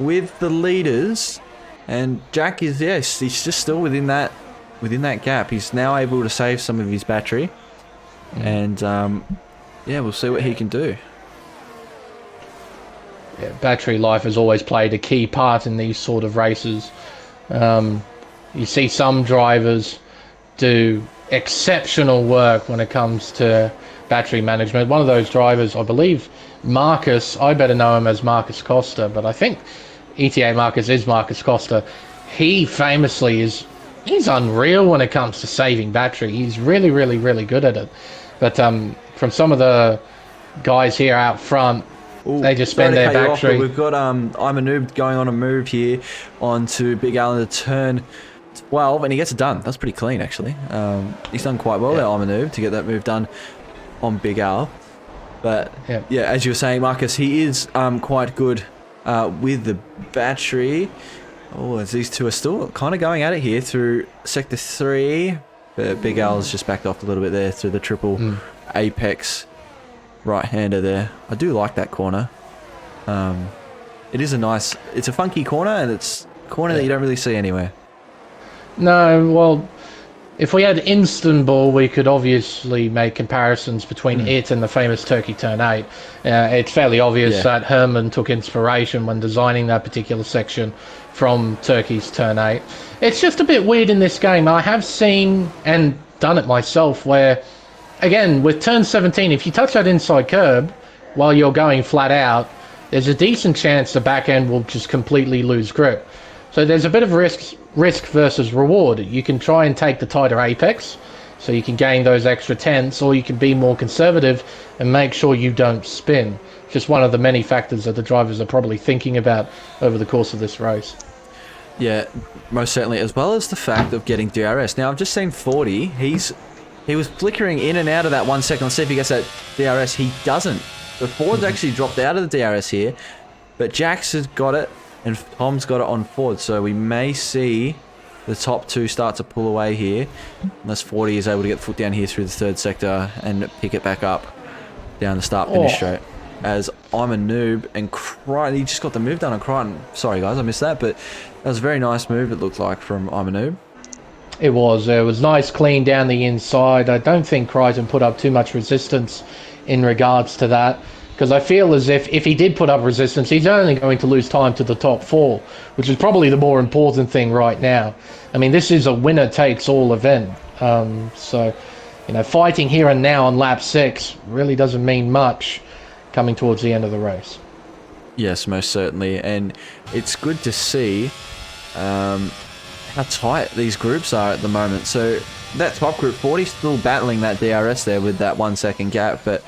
with the leaders. And Jack is, yes, he's just still within that gap. He's now able to save some of his battery, and yeah, we'll see what he can do. Yeah, battery life has always played a key part in these sort of races. You see some drivers do exceptional work when it comes to battery management. One of those drivers, I believe, Marcus, I better know him as Marcus Costa, but I think ETA Marcus is Marcus Costa. He famously he's unreal when it comes to saving battery. He's really, really, really good at it. But from some of the guys here out front, they just spend their battery. We've got I'm a Noob going on a move here onto Big Al into turn 12, and he gets it done. That's pretty clean, actually. He's done quite well there, Imanu, to get that move done on Big Al. But yeah, as you were saying, Marcus, he is quite good with the battery. Oh, as these two are still kind of going at it here through Sector 3. But Big Al's just backed off a little bit there through the triple apex right-hander there. I do like that corner. It is it's a funky corner, and it's a corner that you don't really see anywhere. No, well, if we had Istanbul, we could obviously make comparisons between it and the famous Turkey Turn 8. It's fairly obvious that Herman took inspiration when designing that particular section from Turkey's Turn 8. It's just a bit weird in this game. I have seen and done it myself where, again, with Turn 17, if you touch that inside curb while you're going flat out, there's a decent chance the back end will just completely lose grip. So there's a bit of risk versus reward. You can try and take the tighter apex, so you can gain those extra tenths, or you can be more conservative and make sure you don't spin. Just one of the many factors that the drivers are probably thinking about over the course of this race. Yeah, most certainly, as well as the fact of getting DRS. Now, I've just seen 40. He was flickering in and out of that 1 second. Let's see if he gets that DRS. He doesn't. The Ford's actually dropped out of the DRS here, but Jax has got it, and Tom's got it on Ford, so we may see the top two start to pull away here, unless 40 is able to get the foot down here through the third sector and pick it back up down the start-finish straight. As I'm a noob, and Crichton, he just got the move done on Crichton. Sorry guys, I missed that, but that was a very nice move, it looked like, from I'm a noob. It was nice, clean down the inside. I don't think Crichton put up too much resistance in regards to that, because I feel as if he did put up resistance, he's only going to lose time to the top four, which is probably the more important thing right now. I mean, this is a winner-takes-all event, so, you know, fighting here and now on lap 6 really doesn't mean much coming towards the end of the race. Yes, most certainly, and it's good to see how tight these groups are at the moment. So that top group, 40 still battling that DRS there with that 1 second gap, but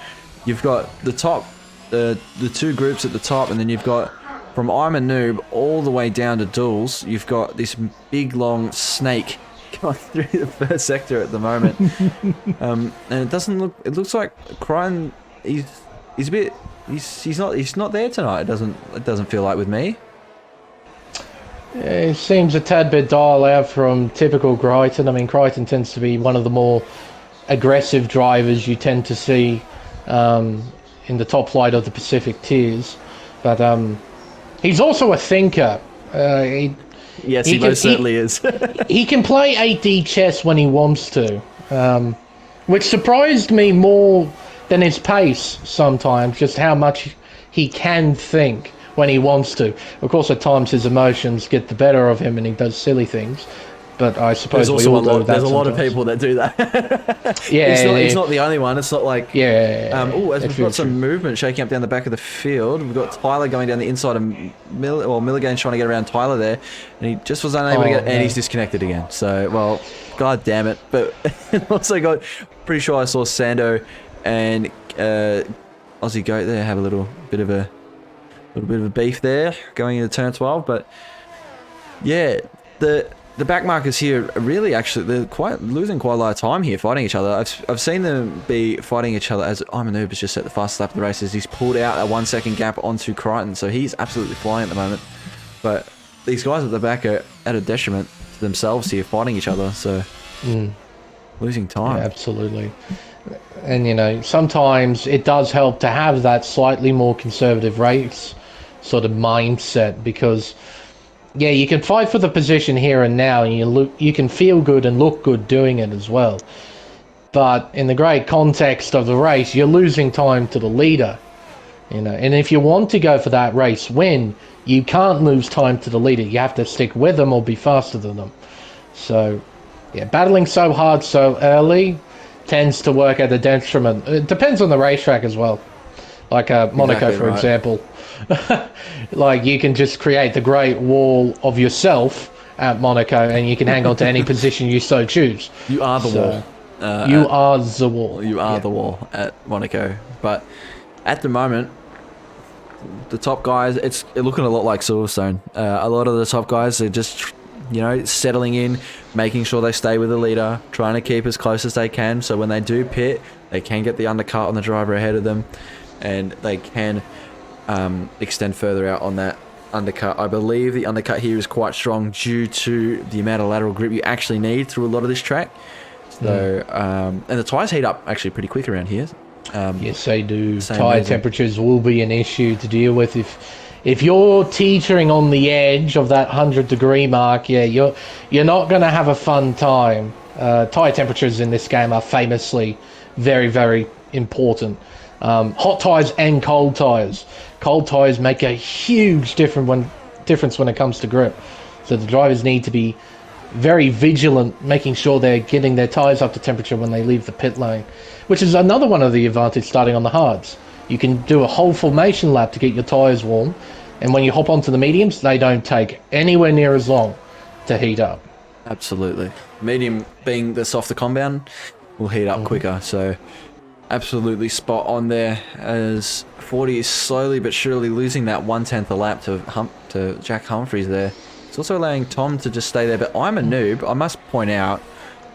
you've got the top, the two groups at the top, and then you've got from I'm a noob all the way down to Duels. You've got this big long snake going through the first sector at the moment, and it doesn't look. It looks like Crichton. He's a bit. He's not there tonight. It doesn't feel like with me. It seems a tad bit dial out from typical Crichton. I mean, Crichton tends to be one of the more aggressive drivers you tend to see in the top flight of the Pacific tiers, but he's also a thinker. Yes, he most certainly is. He can play 8D chess when he wants to, which surprised me more than his pace sometimes, just how much he can think when he wants to. Of course, at times his emotions get the better of him and he does silly things. But I suppose there's also a lot of people that do that. He's not the only one. It's not like we've got some movement shaking up down the back of the field. We've got Tyler going down the inside of Milligan's trying to get around Tyler there, and he just was unable to get. And he's disconnected again. So god damn it! But also got pretty sure I saw Sando and Aussie Goat there have a little bit of a beef there going into turn 12. But yeah, the back markers here are really they're losing quite a lot of time here fighting each other. I've seen them be fighting each other as I'm a noob has just set the fastest lap of the race as he's pulled out a 1 second gap onto Crichton, so he's absolutely flying at the moment. But these guys at the back are at a detriment to themselves here fighting each other, so losing time. Yeah, absolutely. And you know, sometimes it does help to have that slightly more conservative race sort of mindset, because yeah, you can fight for the position here and now, and you can feel good and look good doing it as well. But in the great context of the race, you're losing time to the leader, you know. And if you want to go for that race win, you can't lose time to the leader. You have to stick with them or be faster than them. So, yeah, battling so hard so early tends to work at a detriment. It depends on the racetrack as well. Like Monaco, exactly, for example. Like, you can just create the great wall of yourself at Monaco, and you can hang on to any position you so choose. You are the wall. You are the wall. You are the wall at Monaco. But at the moment, the top guys, it's looking a lot like Silverstone. A lot of the top guys are just settling in, making sure they stay with the leader, trying to keep as close as they can, so when they do pit, they can get the undercut on the driver ahead of them, and they can extend further out on that undercut. I believe the undercut here is quite strong due to the amount of lateral grip you actually need through a lot of this track. So, and the tyres heat up actually pretty quick around here. Yes, they do. Tyre temperatures will be an issue to deal with if you're teetering on the edge of that 100-degree mark. Yeah, you're not going to have a fun time. Tyre temperatures in this game are famously very, very important. Hot tyres and cold tyres. Cold tyres make a huge difference when it comes to grip. So the drivers need to be very vigilant, making sure they're getting their tyres up to temperature when they leave the pit lane, which is another one of the advantages starting on the hards. You can do a whole formation lap to get your tyres warm, and when you hop onto the mediums, they don't take anywhere near as long to heat up. Absolutely. Medium being the softer compound will heat up quicker, so absolutely spot on there, as 40 is slowly but surely losing that 1/10 a lap to Jack Humphries there. It's also allowing Tom to just stay there, but I'm a noob, I must point out,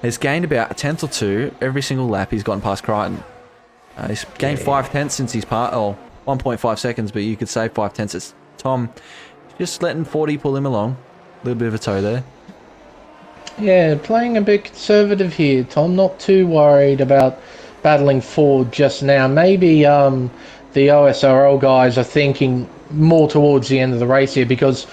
has gained about a tenth or two every single lap he's gotten past Crichton. He's gained 5 tenths since he's 1.5 seconds, but you could say 5 tenths. It's Tom just letting 40 pull him along. A little bit of a toe there. Yeah, playing a bit conservative here, Tom. Not too worried about battling forward just now. Maybe the OSRL guys are thinking more towards the end of the race here, because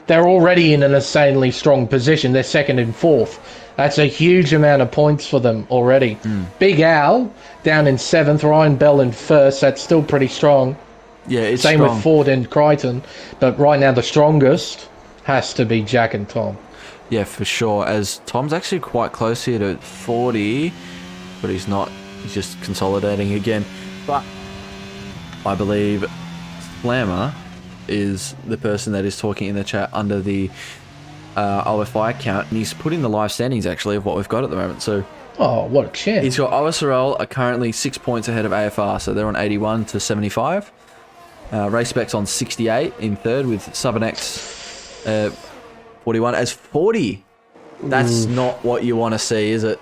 they're already in an insanely strong position. They're second and fourth. That's a huge amount of points for them already. Big Al down in 7th, Ryan Bell in 1st. That's still pretty strong. Yeah, it's Same strong. with Ford and Crichton. But right now the strongest has to be Jack and Tom. Yeah, for sure, as Tom's actually quite close here to 40, but he's not. He's just consolidating again. But I believe Slammer is the person that is talking in the chat under the OFI account, and he's putting the live standings actually of what we've got at the moment. So, oh, what a chance! He's got OSRL are currently 6 points ahead of AFR, so they're on 81 to 75. Race Spec's on 68 in 3rd with Subnex 41 as 40. That's not what you want to see, is it?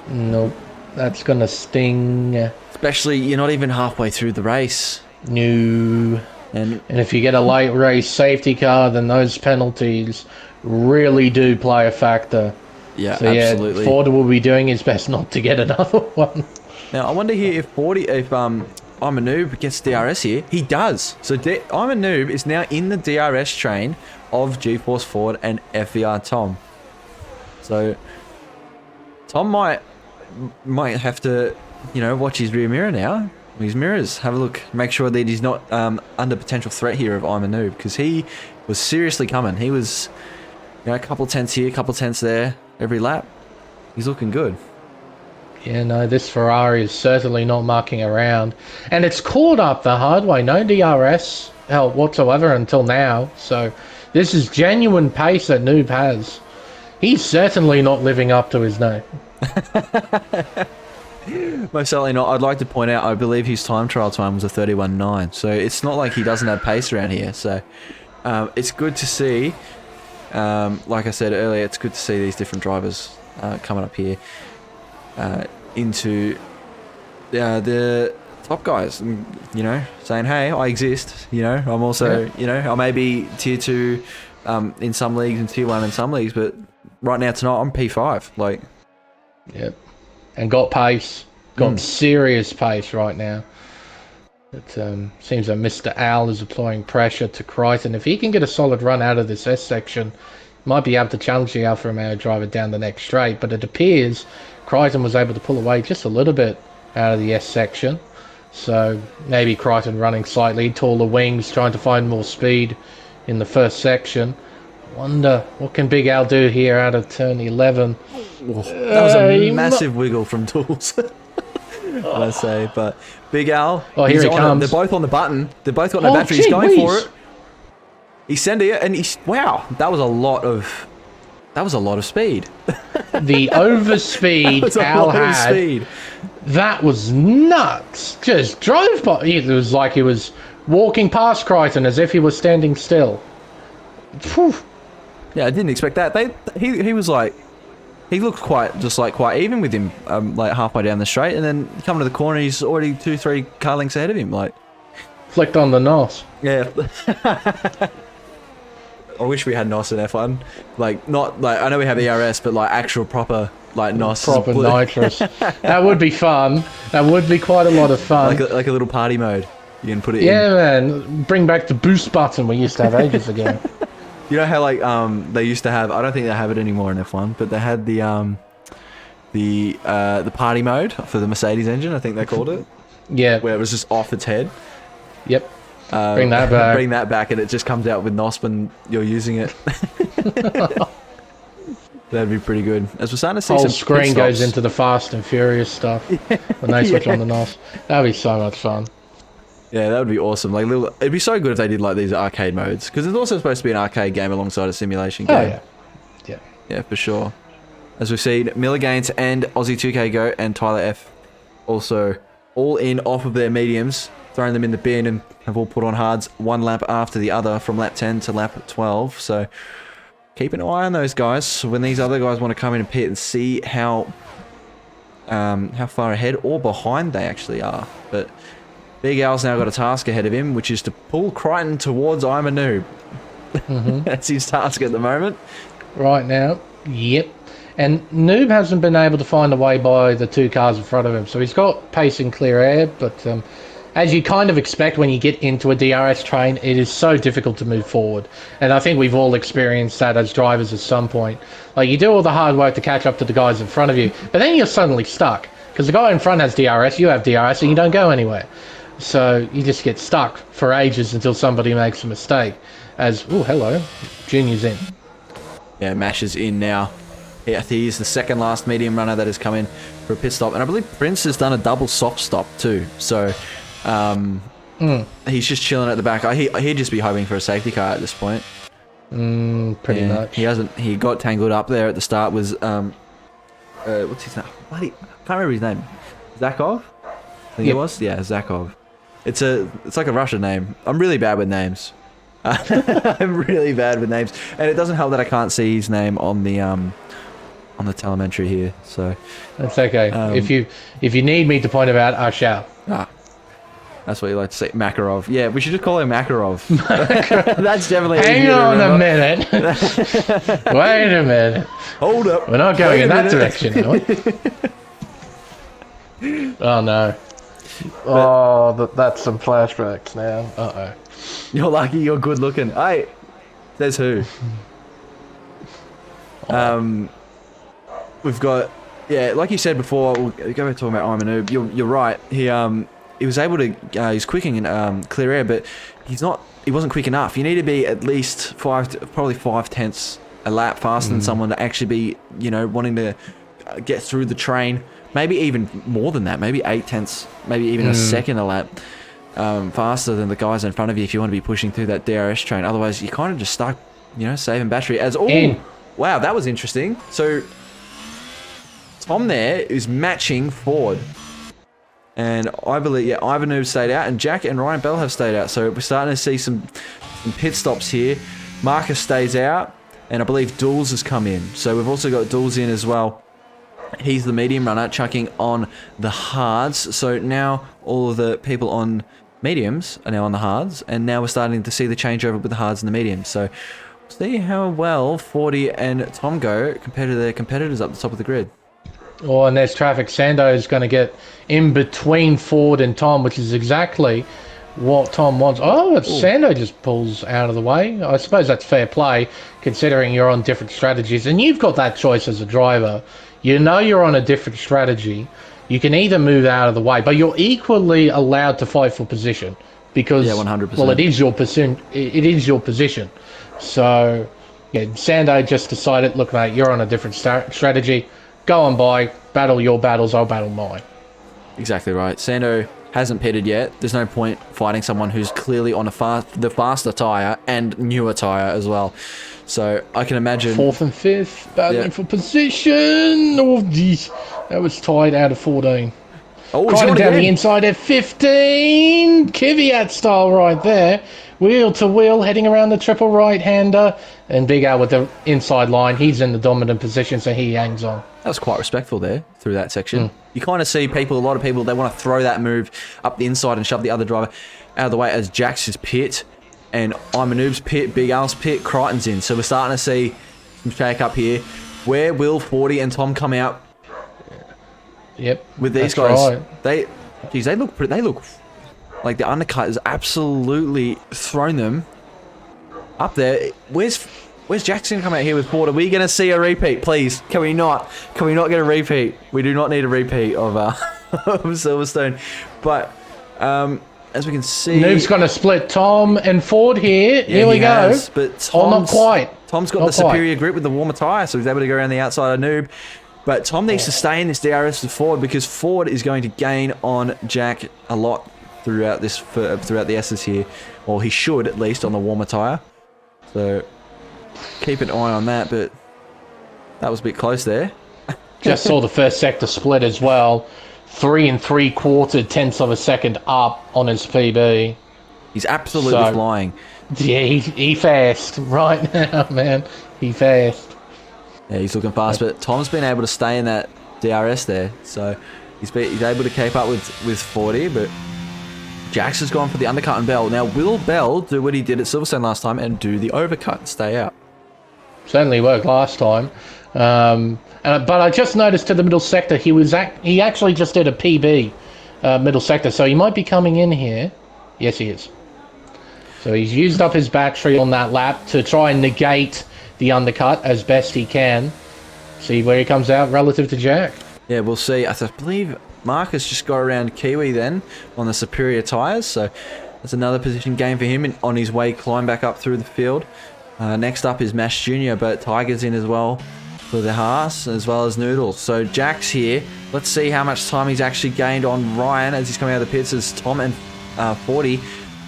Nope, that's gonna sting. Especially you're not even halfway through the race. No. And if you get a late race safety car, then those penalties really do play a factor. Yeah, so absolutely. Yeah, Ford will be doing his best not to get another one. Now I wonder here if I'm a Noob gets DRS here. He does. So I'm a Noob is now in the DRS train of GeForce Ford and FVR Tom. So Tom might have to, watch his rear mirror now. His mirrors, have a look, make sure that he's not under potential threat here of I'm a Noob, because he was seriously coming. He was, a couple tenths here, couple tenths there, every lap. He's looking good. Yeah, no, this Ferrari is certainly not mucking around, and it's caught up the hard way. No DRS help whatsoever until now. So this is genuine pace that Noob has. He's certainly not living up to his name. Most certainly not. I'd like to point out, I believe his time trial time was a 31.9, so it's not like he doesn't have pace around here. So it's good to see, like I said earlier, it's good to see these different drivers coming up here into the top guys, and, saying, hey, I exist, I'm also, I may be tier 2 in some leagues and tier 1 in some leagues, but right now tonight I'm P5, Yep. And got pace. Got serious pace right now. It seems that Mr. Al is applying pressure to Crichton. If he can get a solid run out of this S section, might be able to challenge the Alfa Romeo driver down the next straight. But it appears Crichton was able to pull away just a little bit out of the S section. So maybe Crichton running slightly taller wings, trying to find more speed in the first section. Wonder what can Big Al do here out of turn 11. That was a massive wiggle from Tools, I say. But Big Al, here he comes. They're both on the button. They've both got no battery. He's going for it. He's sending it, and wow, that was a lot of speed. The overspeed Al had. That was nuts. Just drove by. It was like he was walking past Crichton as if he was standing still. Whew. Yeah, I didn't expect that. He was like, he looked quite even with him, like halfway down the straight, and then coming to the corner, he's already 2-3 car lengths ahead of him. Like, Flicked on the nos. yeah. I wish we had NOS in F1. Like, not like, I know we have ERS, but like actual proper like NOS. Proper nitrous. That would be fun. That would be quite a lot of fun. Like a little party mode. You can put it in. Yeah, man. Bring back the boost button we used to have ages ago. You know how like they used to have, I don't think they have it anymore in F1, but they had the party mode for the Mercedes engine, I think they called it. Yeah. Where it was just off its head. Yep. Bring that back. Bring that back, and it just comes out with NOS when you're using it. That'd be pretty good. As we're starting to see Whole some screen pit goes stops. into the Fast and Furious stuff when they switch on the NOS. That'd be so much fun. Yeah, that would be awesome. Like, it'd be so good if they did like these arcade modes, because it's also supposed to be an arcade game alongside a simulation game. Oh yeah. Yeah. Yeah, for sure. As we've seen, Miller Gaines and Aussie 2K Go and Tyler F also all in off of their mediums, throwing them in the bin, and have all put on hards one lap after the other from lap 10 to lap 12. So keep an eye on those guys when these other guys want to come in and pit and see how far ahead or behind they actually are. But Big Al's now got a task ahead of him, which is to pull Crichton towards I'm a Noob. That's his task at the moment. Right now. Yep. And Noob hasn't been able to find a way by the two cars in front of him. So he's got pace and clear air, but as you kind of expect when you get into a DRS train, it is so difficult to move forward. And I think we've all experienced that as drivers at some point. Like, you do all the hard work to catch up to the guys in front of you, but then you're suddenly stuck. Because the guy in front has DRS, you have DRS, and you don't go anywhere. So you just get stuck for ages until somebody makes a mistake. As, oh, hello, Junior's in. Yeah, Mash is in now. Yeah, he is the second last medium runner that has come in for a pit stop. And I believe Prince has done a double soft stop too. So he's just chilling at the back. He'd just be hoping for a safety car at this point. Pretty much. He got tangled up there at the start. Was what's his name? I can't remember his name. Zakov? I think it was. Yeah, Zakov. It's like a Russian name. I'm really bad with names. I'm really bad with names, and it doesn't help that I can't see his name on the telemetry here. So That's okay. If you need me to point him out, I shall. That's what you like to say, Makarov. Yeah, we should just call him Makarov. That's definitely. Hang on a minute. Wait a minute. Hold up. We're not going in that direction, are we? Oh no. That's some flashbacks now. Uh-oh. You're lucky you're good looking. Hey, says who? We've got, yeah, like you said before, we'll go back talking about I'm a Noob. You're right. He was able to, he's quicking in clear air, but he wasn't quick enough. You need to be at least probably 5 tenths a lap faster than someone to actually be, wanting to get through the train. Maybe even more than that. Maybe 8 tenths, maybe even a second a lap faster than the guys in front of you if you want to be pushing through that DRS train. Otherwise, you're kind of just stuck, saving battery. Wow, that was interesting. So Tom there is matching Ford. And I believe, yeah, Ivan Noob stayed out, and Jack and Ryan Bell have stayed out. So we're starting to see some pit stops here. Marcus stays out, and I believe Dools has come in. So we've also got Dools in as well. He's the medium runner, chucking on the hards. So now all of the people on mediums are now on the hards, and now we're starting to see the changeover with the hards and the mediums. So see how well 40 and Tom go compared to their competitors up the top of the grid. Oh, and there's traffic. Sando is going to get in between Ford and Tom, which is exactly what Tom wants. Oh, Sando just pulls out of the way. I suppose that's fair play, considering you're on different strategies. And you've got that choice as a driver. You're on a different strategy. You can either move out of the way, but you're equally allowed to fight for position. Because, 100%. Well, it is your position. It is your position. So, yeah, Sando just decided, look, mate, you're on a different strategy. Go on by, battle your battles, I'll battle mine. Exactly right. Sando hasn't pitted yet. There's no point fighting someone who's clearly on the faster tyre and newer tyre as well. So I can imagine... 4th and 5th, battling for position. Oh, geez. That was tied out of 14. Oh, Criden down again. the inside at 15. Kvyat style right there. Wheel to wheel, heading around the triple right-hander. And Big Al with the inside line. He's in the dominant position, so he hangs on. That was quite respectful there through that section. You kind of see a lot of people, they want to throw that move up the inside and shove the other driver out of the way as Jax's pit and Imanoob's pit, Big Al's pit, Crichton's in. So we're starting to see some shake up here. Where will 40 and Tom come out? Yep. With these guys? Right. They look like the undercut has absolutely thrown them up there. Where's Jackson come out here with Ford? Are we going to see a repeat, please? Can we not get a repeat? We do not need a repeat of Silverstone. But as we can see, Noob's going to split Tom and Ford here. Yeah, here we go. But not quite. Tom's got the superior grip with the warmer tyre, so he's able to go around the outside of Noob. But Tom needs to stay in this DRS with Ford because Ford is going to gain on Jack a lot throughout the S's here. Or he should, at least, on the warmer tyre. So keep an eye on that, but that was a bit close there. Just saw the first sector split as well. 3 3/4 tenths of a second up on his PB. He's absolutely flying. Yeah, he fast right now, man. He fast. Yeah, he's looking fast, but Tom's been able to stay in that DRS there, so he's able to keep up with 40, but Jax has gone for the undercut on Bell. Now, will Bell do what he did at Silverstone last time and do the overcut and stay out? Certainly worked last time. But I just noticed to the middle sector, he actually just did a PB middle sector, so he might be coming in here. Yes, he is. So he's used up his battery on that lap to try and negate the undercut as best he can. See where he comes out relative to Jack. Yeah, we'll see. I believe Marcus just got around Kiwi then on the superior tyres, so that's another position gain for him on his way climb back up through the field. Next up is Mash Jr., but Tiger's in as well for the Haas, as well as Noodles. So Jack's here. Let's see how much time he's actually gained on Ryan as he's coming out of the pits as Tom and 40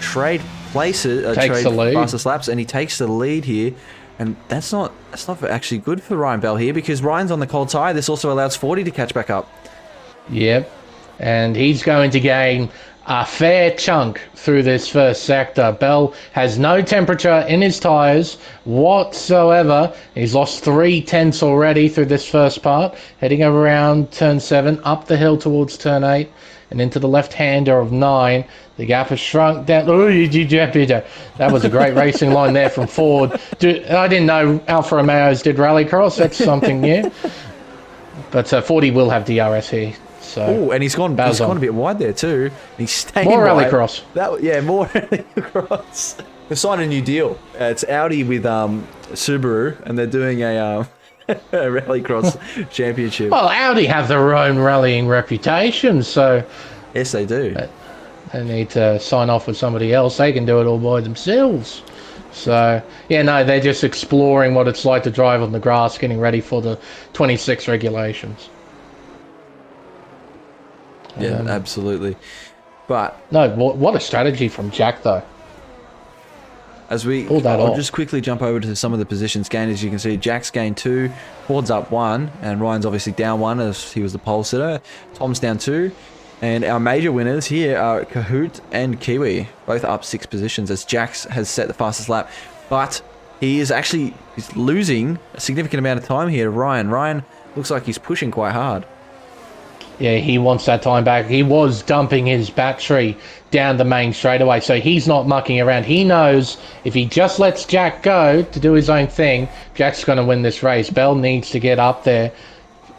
trade places, trade fastest laps, and he takes the lead here. And that's not actually good for Ryan Bell here because Ryan's on the cold tyre. This also allows 40 to catch back up. Yep. And he's going to gain a fair chunk through this first sector. Bell has no temperature in his tyres whatsoever. He's lost 3 tenths already through this first part. Heading around turn 7, up the hill towards turn 8, and into the left-hander of 9. The gap has shrunk down. That was a great racing line there from Ford. I didn't know Alfa Romeos did rallycross. That's something new. But 40 will have DRS here. Oh, and he's gone a bit wide there too. He's staying more wide. rallycross. More rallycross. They've signed a new deal. It's Audi with Subaru, and they're doing a rallycross championship. Well, Audi have their own rallying reputation, so yes, they do. They need to sign off with somebody else. They can do it all by themselves. So, yeah, no, they're just exploring what it's like to drive on the grass, getting ready for the 26 regulations. Yeah, absolutely. But no, what a strategy from Jack, though. I'll just quickly jump over to some of the positions gained. As you can see, Jack's gained 2, Ford's up 1, and Ryan's obviously down 1 as he was the pole sitter. Tom's down 2. And our major winners here are Kahoot and Kiwi, both up 6 positions as Jax has set the fastest lap. But he's losing a significant amount of time here to Ryan. Ryan looks like he's pushing quite hard. Yeah, he wants that time back. He was dumping his battery down the main straightaway, so he's not mucking around. He knows if he just lets Jack go to do his own thing, Jack's going to win this race. Bell needs to get up there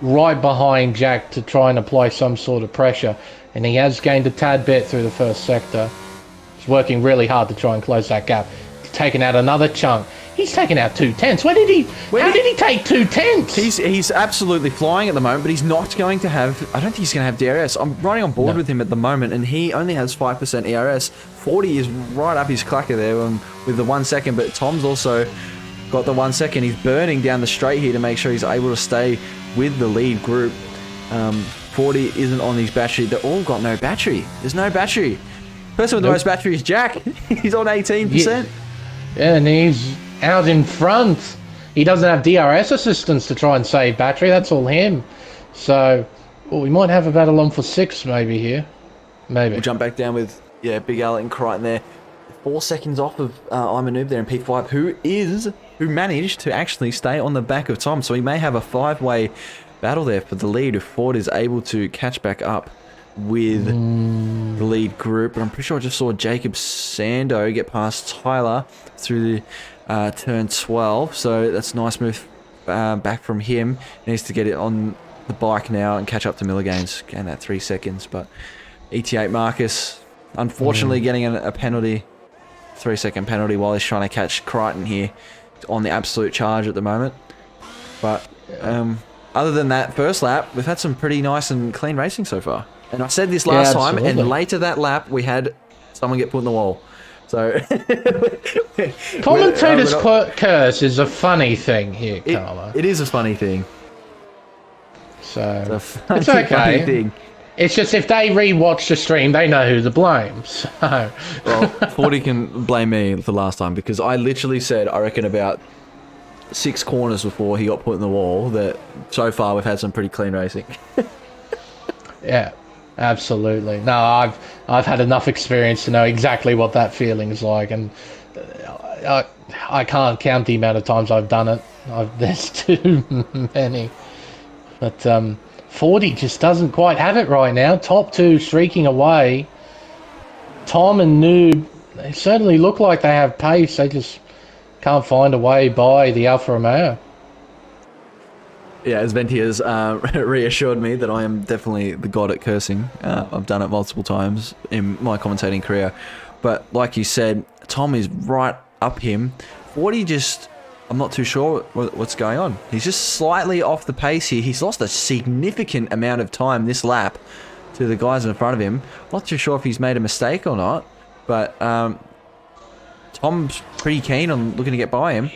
right behind Jack to try and apply some sort of pressure, and he has gained a tad bit through the first sector. He's working really hard to try and close that gap. He's taken out another chunk. He's taken out 2 tenths. How did he take 2 tenths? He's absolutely flying at the moment, but he's not going to have. I don't think he's going to have DRS. I'm running on board with him at the moment, and he only has 5% ERS. 40 is right up his clacker there with the 1 second, but Tom's also got the 1 second. He's burning down the straight here to make sure he's able to stay with the lead group. 40 isn't on his battery. They've all got no battery. There's no battery. Person with the most battery is Jack. He's on 18%. Yeah, and he's out in front. He doesn't have DRS assistance to try and save battery. That's all him. So Oh, we might have a battle on for 6 maybe here. Maybe. We'll jump back down with, Big Al and Crichton there. 4 seconds off of Imanoub there in P5, who managed to actually stay on the back of Tom. So we may have a 5-way battle there for the lead if Ford is able to catch back up with the lead group. But I'm pretty sure I just saw Jacob Sando get past Tyler through the turn 12. So that's a nice move back from him. He needs to get it on the bike now and catch up to Milligains. Gain that 3 seconds. But ET8 Marcus, unfortunately, getting a penalty. 3-second penalty while he's trying to catch Crichton here on the absolute charge at the moment. But other than that first lap, we've had some pretty nice and clean racing so far. And I said this last time, and later that lap, we had someone get put in the wall. So Commentator's curse is a funny thing here, Karma. It is a funny thing. So it's okay. Funny thing. It's just if they rewatch the stream, they know who to blame. So. Well, 40 can blame me for last time because I literally said, I reckon about 6 corners before he got put in the wall that so far we've had some pretty clean racing. Yeah, absolutely. No, I've had enough experience to know exactly what that feeling is like, and I can't count the amount of times I've done it. There's too many. But 40 just doesn't quite have it right now. Top 2 streaking away. Tom and Noob, they certainly look like they have pace. They just can't find a way by the Alfa Romeo. Yeah, as Venti has reassured me that I am definitely the god at cursing. I've done it multiple times in my commentating career. But like you said, Tom is right up him. 40 just... I'm not too sure what's going on. He's just slightly off the pace here. He's lost a significant amount of time this lap to the guys in front of him. Not too sure if he's made a mistake or not, but Tom's pretty keen on looking to get by him.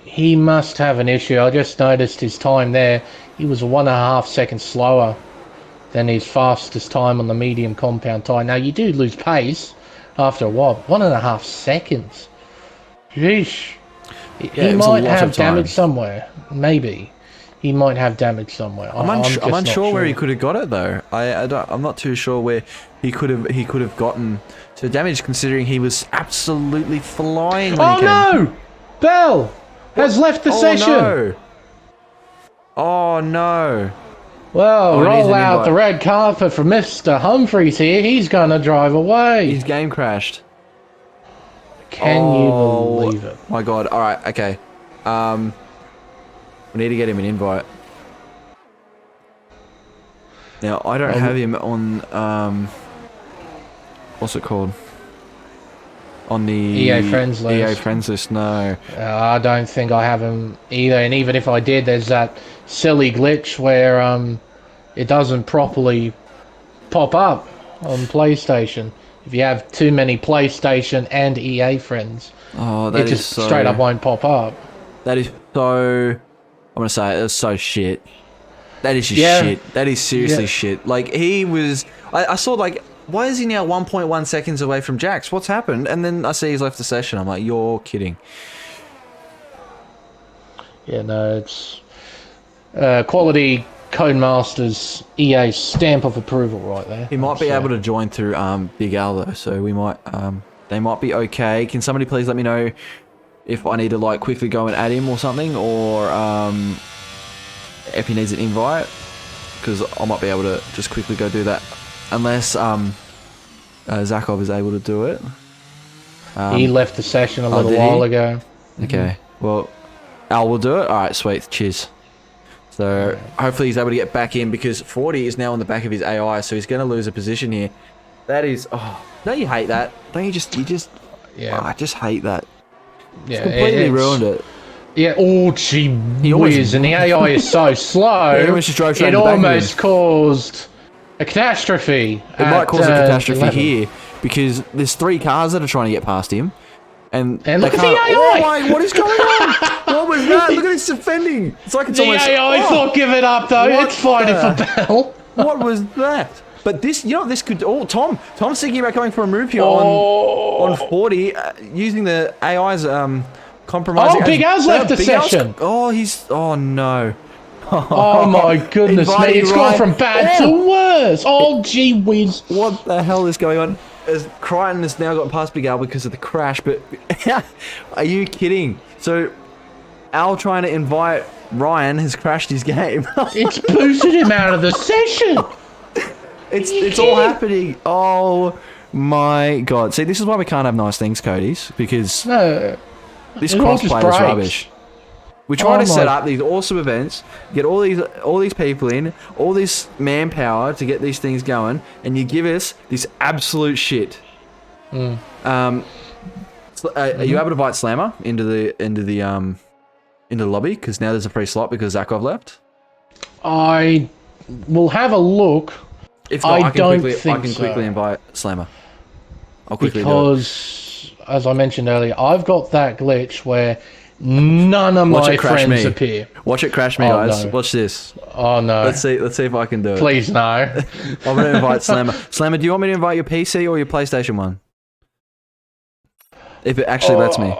He must have an issue. I just noticed his time there. He was 1.5 seconds slower than his fastest time on the medium compound tyre. Now, you do lose pace after a while. 1.5 seconds. Jeez. He might have damage somewhere. Maybe. He might have damage somewhere. I'm unsure where he could have got it though. I'm not too sure where he could have gotten to damage, considering he was absolutely flying when he came. Oh no! Bell has left the session. No. Oh no! Well, roll out the red carpet for Mr. Humphreys here. He's gonna drive away. His game crashed. Can you believe it? My God! All right, okay. We need to get him an invite. Now I don't have him on what's it called? On the EA friends list. EA friends list, no. I don't think I have him either. And even if I did, there's that silly glitch where it doesn't properly pop up on PlayStation. If you have too many PlayStation and EA friends, it just straight up won't pop up. That is so... I'm going to say it, that's so shit. That is just shit. That is seriously shit. Like, he was... I saw, like, why is he now 1.1 seconds away from Jax? What's happened? And then I see he's left the session. I'm like, you're kidding. Yeah, no, it's... quality Codemasters EA stamp of approval right there. He might be able to join through Big Al though, so we might they might be okay. Can somebody please let me know if I need to like quickly go and add him or something, or if he needs an invite, because I might be able to just quickly go do that, unless Zakov is able to do it. He left the session a little while ago. Okay, well, Al will do it. All right, sweet, cheers. So hopefully he's able to get back in, because 40 is now on the back of his AI, so he's going to lose a position here. That is, don't you hate that? Don't you just, I just hate that. Yeah, it's completely ruined it. Yeah, gee whiz, and the AI is so slow, it almost caused a catastrophe. It might cause a catastrophe here, because there's 3 cars that are trying to get past him. And look at the AI! Oh my, what is going on? What was that? Look at his defending. It's like it's almost... The AI thought, give it up though. It's fighting for Bell. What was that? But this, this could... Oh, Tom's thinking about going for a move here on 40, using the AI's compromising... Oh, Big Al's left the session. Oh, he's... Oh, no. Oh my goodness me, Inviting it's gone Ryan. from bad to worse. Oh gee whiz. What the hell is going on? As Crichton has now got past Big Al because of the crash, but are you kidding? So Al trying to invite Ryan has crashed his game. It's boosted him out of the session. It's all happening. Oh my god. See, this is why we can't have nice things, Cody's, because No. this it all just crossplay is breaks. rubbish. We try Oh to set my- up these awesome events, get all these people in, all this manpower to get these things going, and you give us this absolute shit. Are you able to invite Slammer into the lobby? Because now there's a free slot because Zakov left. I will have a look. If not, I don't think I can so. quickly invite Slammer. I'll quickly do it. Because, as I mentioned earlier, I've got that glitch where none of Watch my it crash friends me. appear. Watch it crash me, Oh, guys. no. Watch this. Oh no. Let's see if I can do it. Please no. I'm going to invite Slammer. Slammer, do you want me to invite your PC or your PlayStation one? If it actually lets me.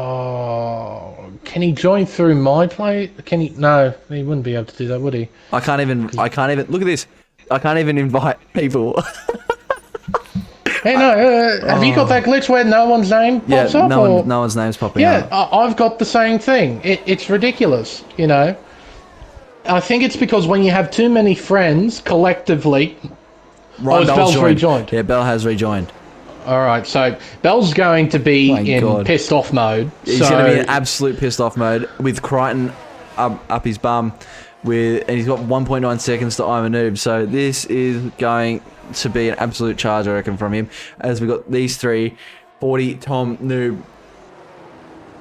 Oh, can he join through my play? Can he? No, he wouldn't be able to do that, would he? I can't even, look at this. I can't even invite people. Hey, no, have you got that glitch where no one's name Yeah, pops up? or? no one's name's popping Yeah, up. I've got the same thing. It's ridiculous, you know? I think it's because when you have too many friends collectively... Ryan it's Bell's rejoined. Yeah, Bell has rejoined. Alright, so Bell's going to be My in God. pissed off mode. He's going to be in absolute pissed off mode with Crichton up his bum, and he's got 1.9 seconds to I'm a noob. So this is going to be an absolute charge, I reckon, from him. As we got these 40 Tom noob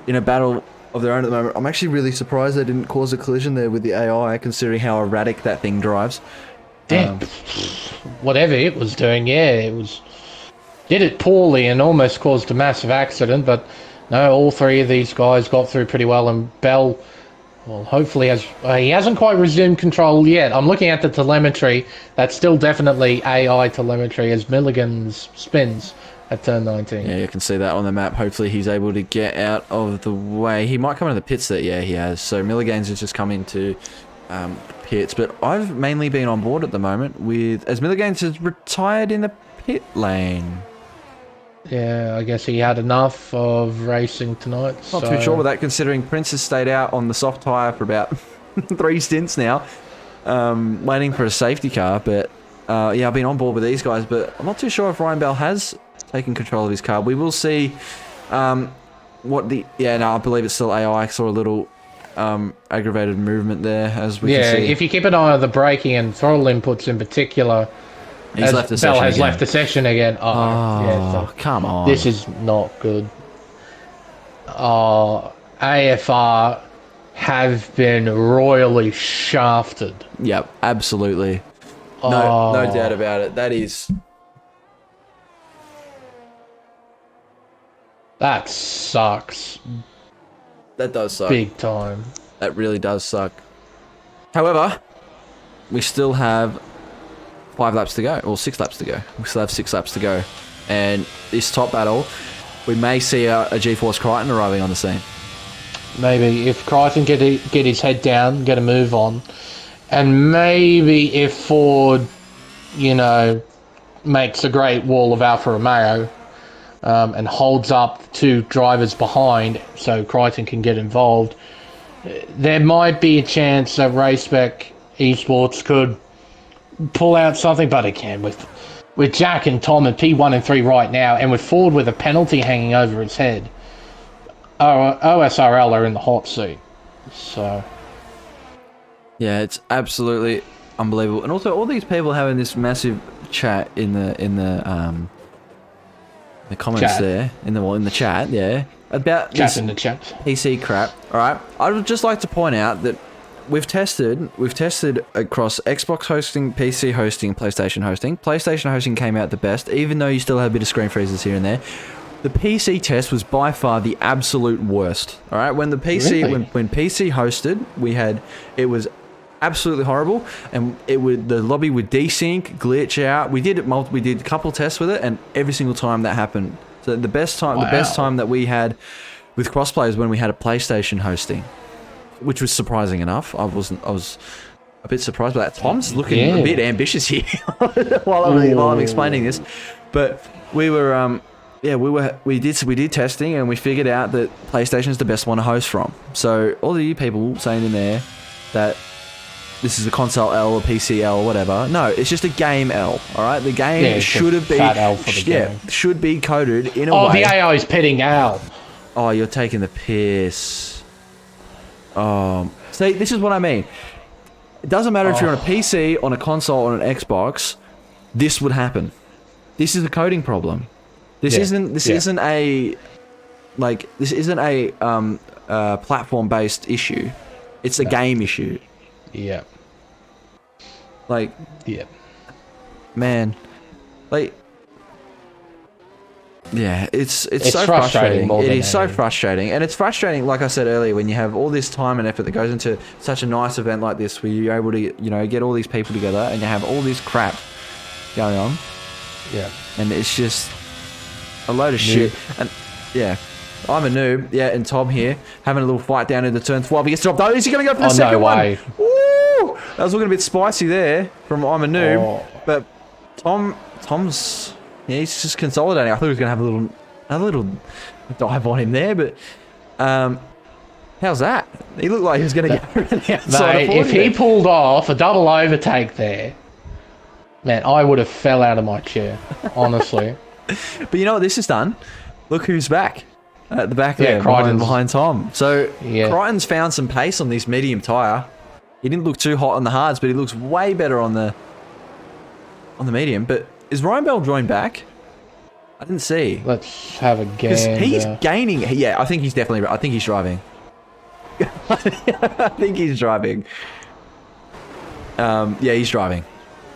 in a battle of their own at the moment. I'm actually really surprised they didn't cause a collision there with the AI, considering how erratic that thing drives. Damn. Whatever it was doing, yeah, it was... Did it poorly and almost caused a massive accident, but no, all three of these guys got through pretty well, and Bell, well, hopefully he hasn't quite resumed control yet. I'm looking at the telemetry. That's still definitely AI telemetry as Milligan's spins at turn 19. Yeah, you can see that on the map. Hopefully he's able to get out of the way. He might come into the pits there. Yeah, he has. So Milligan's has just come into pits, but I've mainly been on board at the moment with, as Milligan's has retired in the pit lane. Yeah, I guess he had enough of racing tonight. Not too sure with that, considering Prince has stayed out on the soft tyre for about 3 stints now, waiting for a safety car. But yeah, I've been on board with these guys, but I'm not too sure if Ryan Bell has taken control of his car. We will see what the... Yeah, no, I believe it's still AI. I saw a little aggravated movement there, as we can see. If you keep an eye on the braking and throttle inputs in particular... He's left the session Bell has again. left the session again. Oh, so come on. this is not good. AFR have been royally shafted. Yep, absolutely. No doubt about it. That is... That sucks. That does suck. Big time. That really does suck. However, we still have 5 laps to go, or 6 laps to go. We still have 6 laps to go. And this top battle, we may see a GeForce Crichton arriving on the scene. Maybe if Crichton get his head down, get a move on, and maybe if Ford, you know, makes a great wall of Alfa Romeo and holds up 2 drivers behind so Crichton can get involved, there might be a chance that Race Spec Esports could pull out something, but again, with Jack and Tom at P1 and 3 right now, and with Ford with a penalty hanging over his head, OSRL are in the hot seat. So Yeah, it's absolutely unbelievable. And also, all these people having this massive chat in the comments Chat. there, in the chat, yeah, about chat this in the chat. PC crap. All right, I would just like to point out that we've tested across Xbox hosting, PC hosting, PlayStation hosting. PlayStation hosting came out the best, even though you still have a bit of screen freezes here and there. The PC test was by far the absolute worst. All right, when the PC Really? when PC hosted, it was absolutely horrible, and the lobby would desync, glitch out. We did a couple tests with it, and every single time that happened. So the best time that we had with Crossplay is when we had a PlayStation hosting. which was surprising enough. I was a bit surprised by that. Tom's looking a bit ambitious here while I'm explaining this, but we did testing and we figured out that PlayStation's the best one to host from. So all of you people saying in there that this is a console L or PC L or whatever, no, it's just a game L. All right, the game should have been should be coded in a way. Oh, the AI is pitting L. Oh, you're taking the piss. See, this is what I mean. It doesn't matter if you're on a PC, on a console, or on an Xbox. This would happen. This is a coding problem. This isn't a platform-based issue. It's a game issue. Yeah. Like. Yeah. Man. Like. Yeah, it's so frustrating. It is so frustrating, and it's frustrating. Like I said earlier, when you have all this time and effort that goes into such a nice event like this, where you're able to, get all these people together, and you have all this crap going on. Yeah. And it's just a load of shit. And yeah, I'm a noob. Yeah, and Tom here having a little fight down into turn 12. He gets dropped. Oh, is he going to go for the second one? Woo! That was looking a bit spicy there from I'm a noob, but Tom's. Yeah, he's just consolidating. I thought he was going to have a little dive on him there, but how's that? He looked like he was going to go around the outside. Mate, if he pulled off a double overtake there, man, I would have fell out of my chair, honestly. But you know what this has done? Look who's back at the back there, behind Tom. So Crichton's found some pace on this medium tyre. He didn't look too hot on the hards, but he looks way better on the medium. But is Ryan Bell joined back? I didn't see. Let's have a gander. He's gaining. Yeah, I think he's definitely. I think he's driving. I think he's driving. Yeah, he's driving.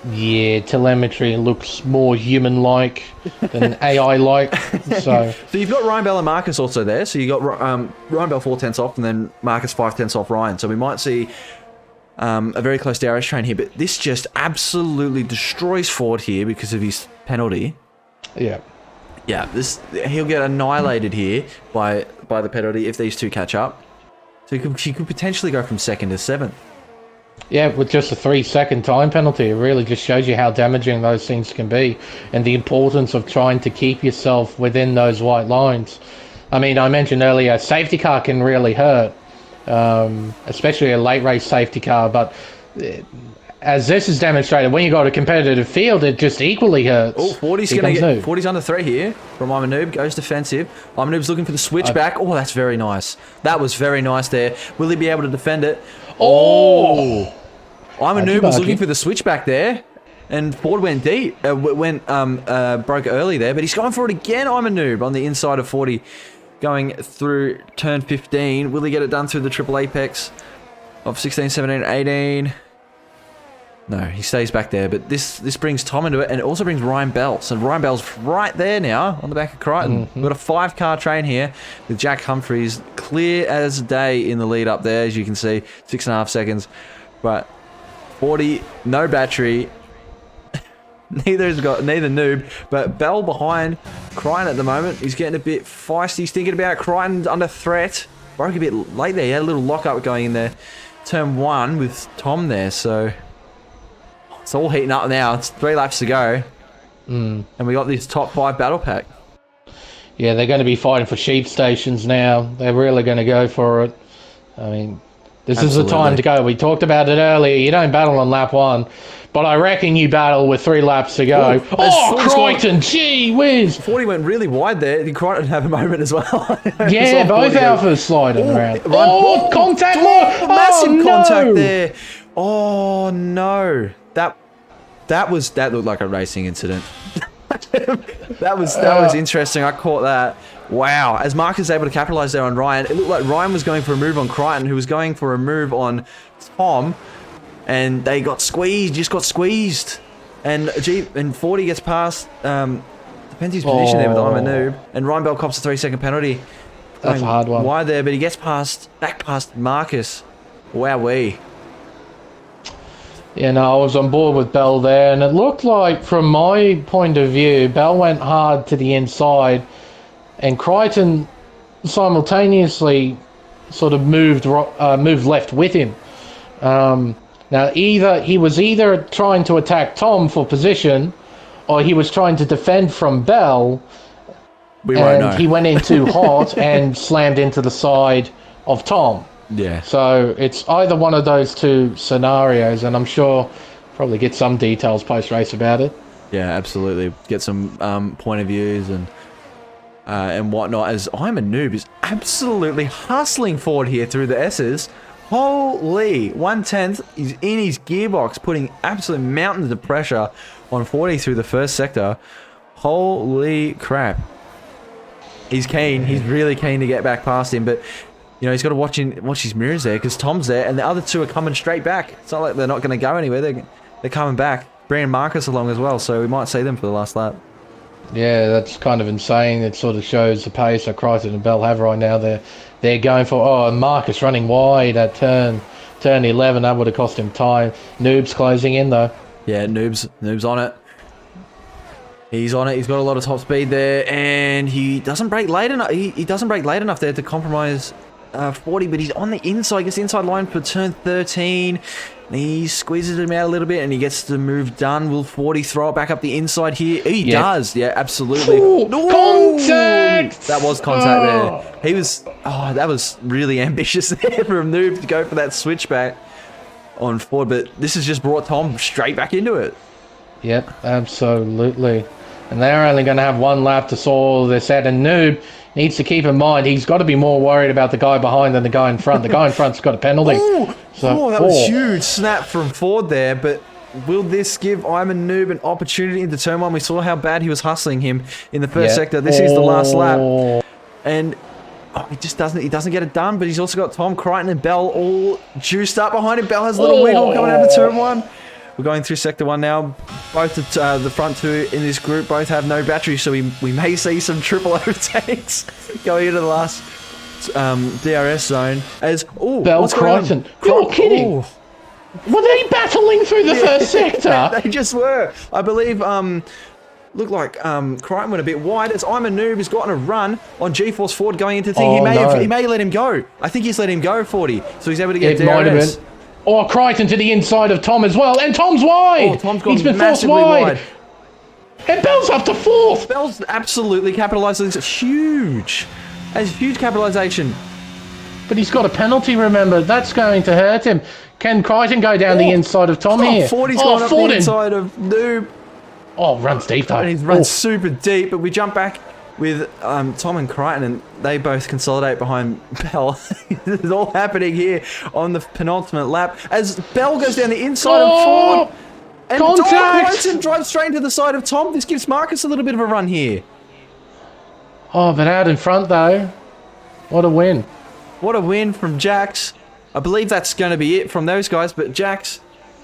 Yeah, telemetry looks more human-like than AI-like. So you've got Ryan Bell and Marcus also there. So you got Ryan Bell 4/10 off, and then Marcus 5/10 off Ryan. So we might see a very close DRS train here, but this just absolutely destroys Ford here because of his penalty. Yeah. Yeah, he'll get annihilated here by the penalty if these two catch up. So he could potentially go from 2nd to 7th. Yeah, with just a 3-second time penalty, it really just shows you how damaging those things can be and the importance of trying to keep yourself within those white lines. I mean, I mentioned earlier, safety car can really hurt. Especially a late race safety car, but as this is demonstrated, when you got a competitive field, it just equally hurts. Oh, 40's under 3 here from I'm a Noob, goes defensive. I'm a Noob's looking for the switchback. Oh, that's very nice. That was very nice there. Will he be able to defend it? Oh! I'm a Noob was looking for the switchback there, and Ford went deep, broke early there, but he's going for it again. I'm a Noob on the inside of 40. Going through turn 15. Will he get it done through the triple apex of 16, 17, 18? No, he stays back there. But this brings Tom into it, and it also brings Ryan Bell. So Ryan Bell's right there now on the back of Crichton. We've got a 5-car train here with Jack Humphreys clear as day in the lead up there, as you can see, 6.5 seconds. But 40, no battery. Neither Noob, but Bell behind Crichton at the moment. He's getting a bit feisty. He's thinking about Crichton under threat. Broke a bit late there. He had a little lock-up going in there. Turn 1 with Tom there, so it's all heating up now. It's 3 laps to go. And we got this top 5 battle pack. Yeah, they're going to be fighting for sheep stations now. They're really going to go for it. I mean, this is the time to go. We talked about it earlier. You don't battle on lap 1. But I reckon you battle with 3 laps to go. Crichton, gee whiz! 40 went really wide there. Did Crichton have a moment as well? Yeah, both alphas sliding around. Contact! Massive contact there. Oh no, that looked like a racing incident. that was interesting. I caught that. Wow, as Marcus is able to capitalize there on Ryan, it looked like Ryan was going for a move on Crichton, who was going for a move on Tom. And they got squeezed, and 40 gets past, depends his position there with I'm a Noob, and Ryan Bell cops a 3-second penalty. That's a hard one. Wide there, but he gets back past Marcus. Wowee. Yeah, no, I was on board with Bell there, and it looked like, from my point of view, Bell went hard to the inside, and Crichton simultaneously sort of moved left with him. Now, he was either trying to attack Tom for position, or he was trying to defend from Bell. We won't know. He went in too hot and slammed into the side of Tom. Yeah. So it's either one of those two scenarios, and I'm sure probably get some details post-race about it. Yeah, absolutely. Get some point of views and whatnot, as I'm a Noob is absolutely hustling forward here through the S's. Holy, 1/10, he's in his gearbox, putting absolute mountains of pressure on 40 through the first sector. Holy crap. He's keen, he's really keen to get back past him, but you know, he's got to watch his mirrors there, because Tom's there, and the other two are coming straight back. It's not like they're not going to go anywhere, they're coming back. Bringing Marcus along as well, so we might see them for the last lap. Yeah, that's kind of insane. It sort of shows the pace that Crichton and Bell have right now. They're going for, Marcus running wide at turn 11. That would have cost him time. Noob's closing in though. Yeah, Noob's on it. He's on it. He's got a lot of top speed there, and he doesn't brake late enough. He doesn't brake late enough there to compromise 40, but he's on the inside. Gets the inside line for turn 13. And he squeezes him out a little bit, and he gets the move done. Will 40 throw it back up the inside here? He does. Yeah, absolutely. Ooh, contact! That was contact there. He was... Oh, that was really ambitious there from Noob to go for that switchback on Ford, but this has just brought Tom straight back into it. Yep, absolutely. And they're only going to have one lap to sort all this out, and Noob needs to keep in mind he's got to be more worried about the guy behind than the guy in front. The guy in front's got a penalty. That was huge snap from Ford there, but will this give Iman Noob an opportunity into turn one? We saw how bad he was hustling him in the first sector. This is the last lap. And he just doesn't get it done, but he's also got Tom, Crichton and Bell all juiced up behind him. Bell has a little wiggle coming out of turn one. We're going through sector one now. Both the front two in this group both have no batteries, so we may see some triple overtakes going into the last DRS zone. As Bell, Crichton. You're kidding. Were they battling through the first sector? They just were. I believe looked like Crichton went a bit wide, as I'm a Noob has gotten a run on G-Force Ford going into the thing. He may let him go. I think he's let him go 40, so he's able to get DRS. Or Crichton to the inside of Tom as well, and Tom's wide. Tom's gone He's been forced massively wide. And Bell's up to fourth. Bell's absolutely capitalised on this. It's huge. It's huge capitalisation. But he's got a penalty, remember. That's going to hurt him. Can Crichton go down the inside of Tom here? 40's gone up the inside of Noob. Runs deep though. And he's run super deep, but we jump back with Tom and Crichton, and they both consolidate behind Bell. This is all happening here on the penultimate lap as Bell goes down the inside of Ford. And Crichton drives straight into the side of Tom. This gives Marcus a little bit of a run here. But out in front though. What a win. What a win from Jax. I believe that's going to be it from those guys, but Jax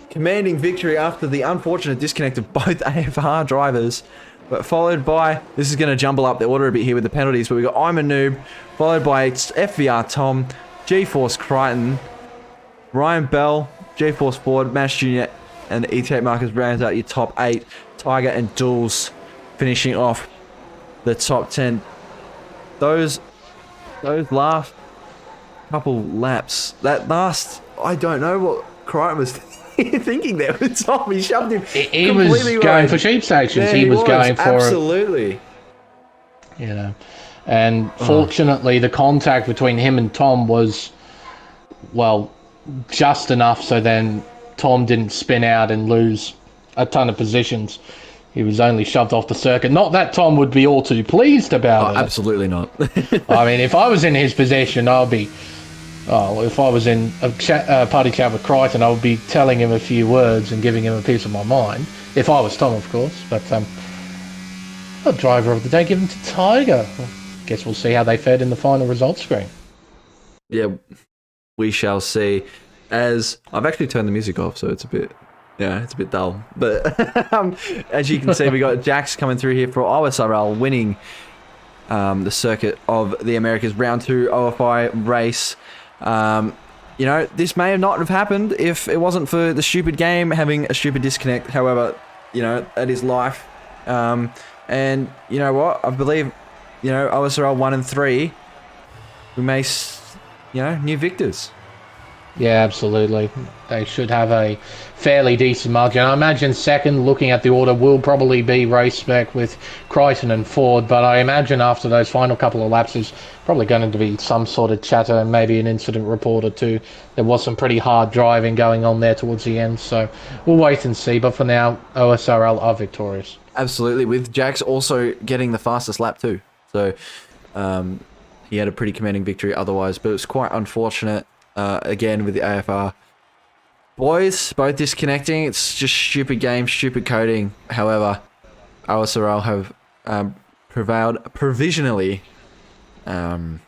commanding victory after the unfortunate disconnect of both AFR drivers. But followed by, this is going to jumble up the order a bit here with the penalties, but we've got I'm a Noob, followed by FVR Tom, G-Force Crichton, Ryan Bell, G-Force Ford, Mash Jr., and E8 Marcus rounds out your top 8. Tiger and Duels finishing off the top 10. Those last couple laps, that last, I don't know what Crichton was thinking there with Tom. He shoved him. He was going for sheep stations. Yeah, he was going for absolutely. And fortunately, the contact between him and Tom was, just enough so then Tom didn't spin out and lose a ton of positions. He was only shoved off the circuit. Not that Tom would be all too pleased about it. Absolutely not. I mean, if I was in his position, I'd be... if I was in a party chat with Crichton, I would be telling him a few words and giving him a piece of my mind. If I was Tom, of course. But the driver of the day given to Tiger. Guess we'll see how they fared in the final results screen. Yeah, we shall see. As I've actually turned the music off, so it's a bit dull. But as you can see, we got Jax coming through here for OSRL, winning the circuit of the Americas round 2 OFI race. This may not have happened if it wasn't for the stupid game having a stupid disconnect. However, that is life. And you know what? I believe, OSRL 1 and 3, we may new victors. Yeah, absolutely. They should have a fairly decent margin. I imagine second, looking at the order, will probably be Race Spec with Crichton and Ford, but I imagine after those final couple of laps, there's probably going to be some sort of chatter and maybe an incident report or two. There was some pretty hard driving going on there towards the end, so we'll wait and see. But for now, OSRL are victorious. Absolutely, with Jax also getting the fastest lap too. So he had a pretty commanding victory otherwise, but it's quite unfortunate. Again, with the AFR boys both disconnecting. It's just stupid game, stupid coding. However, OSRL have prevailed provisionally ahead.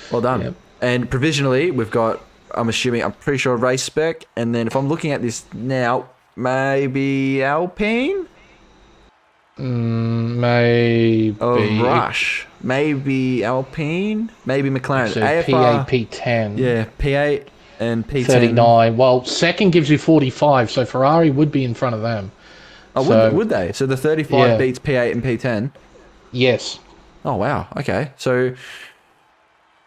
Well done. Yep. And provisionally, we've got, I'm pretty sure Race Spec, and then if I'm looking at this now, maybe Alpine? Maybe. Rush. Maybe Alpine? Maybe McLaren. So AFR, PA, P10. yeah, P8 and P10. 39. Well, second gives you 45, so Ferrari would be in front of them. Oh, So- would they? So the 35 Yeah. beats P8 and P10? Yes. Oh, wow. Okay. So...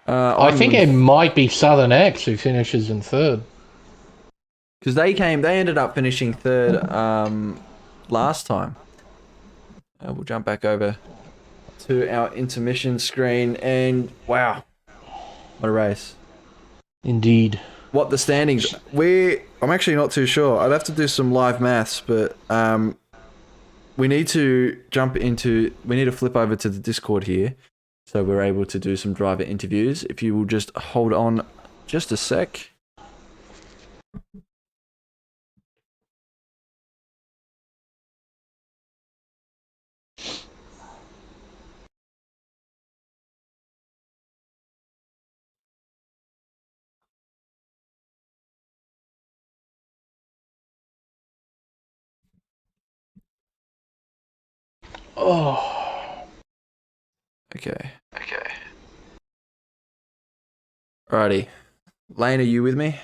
I think it might be Southern X who finishes in third. because they ended up finishing third last time. We'll jump back over to our intermission screen, and wow, what a race. Indeed. What the standings? I'm actually not too sure. I'd have to do some live maths, but we need to flip over to the Discord here, so we're able to do some driver interviews. If you will just hold on just a sec. Oh. Okay. Alrighty. Lane, are you with me?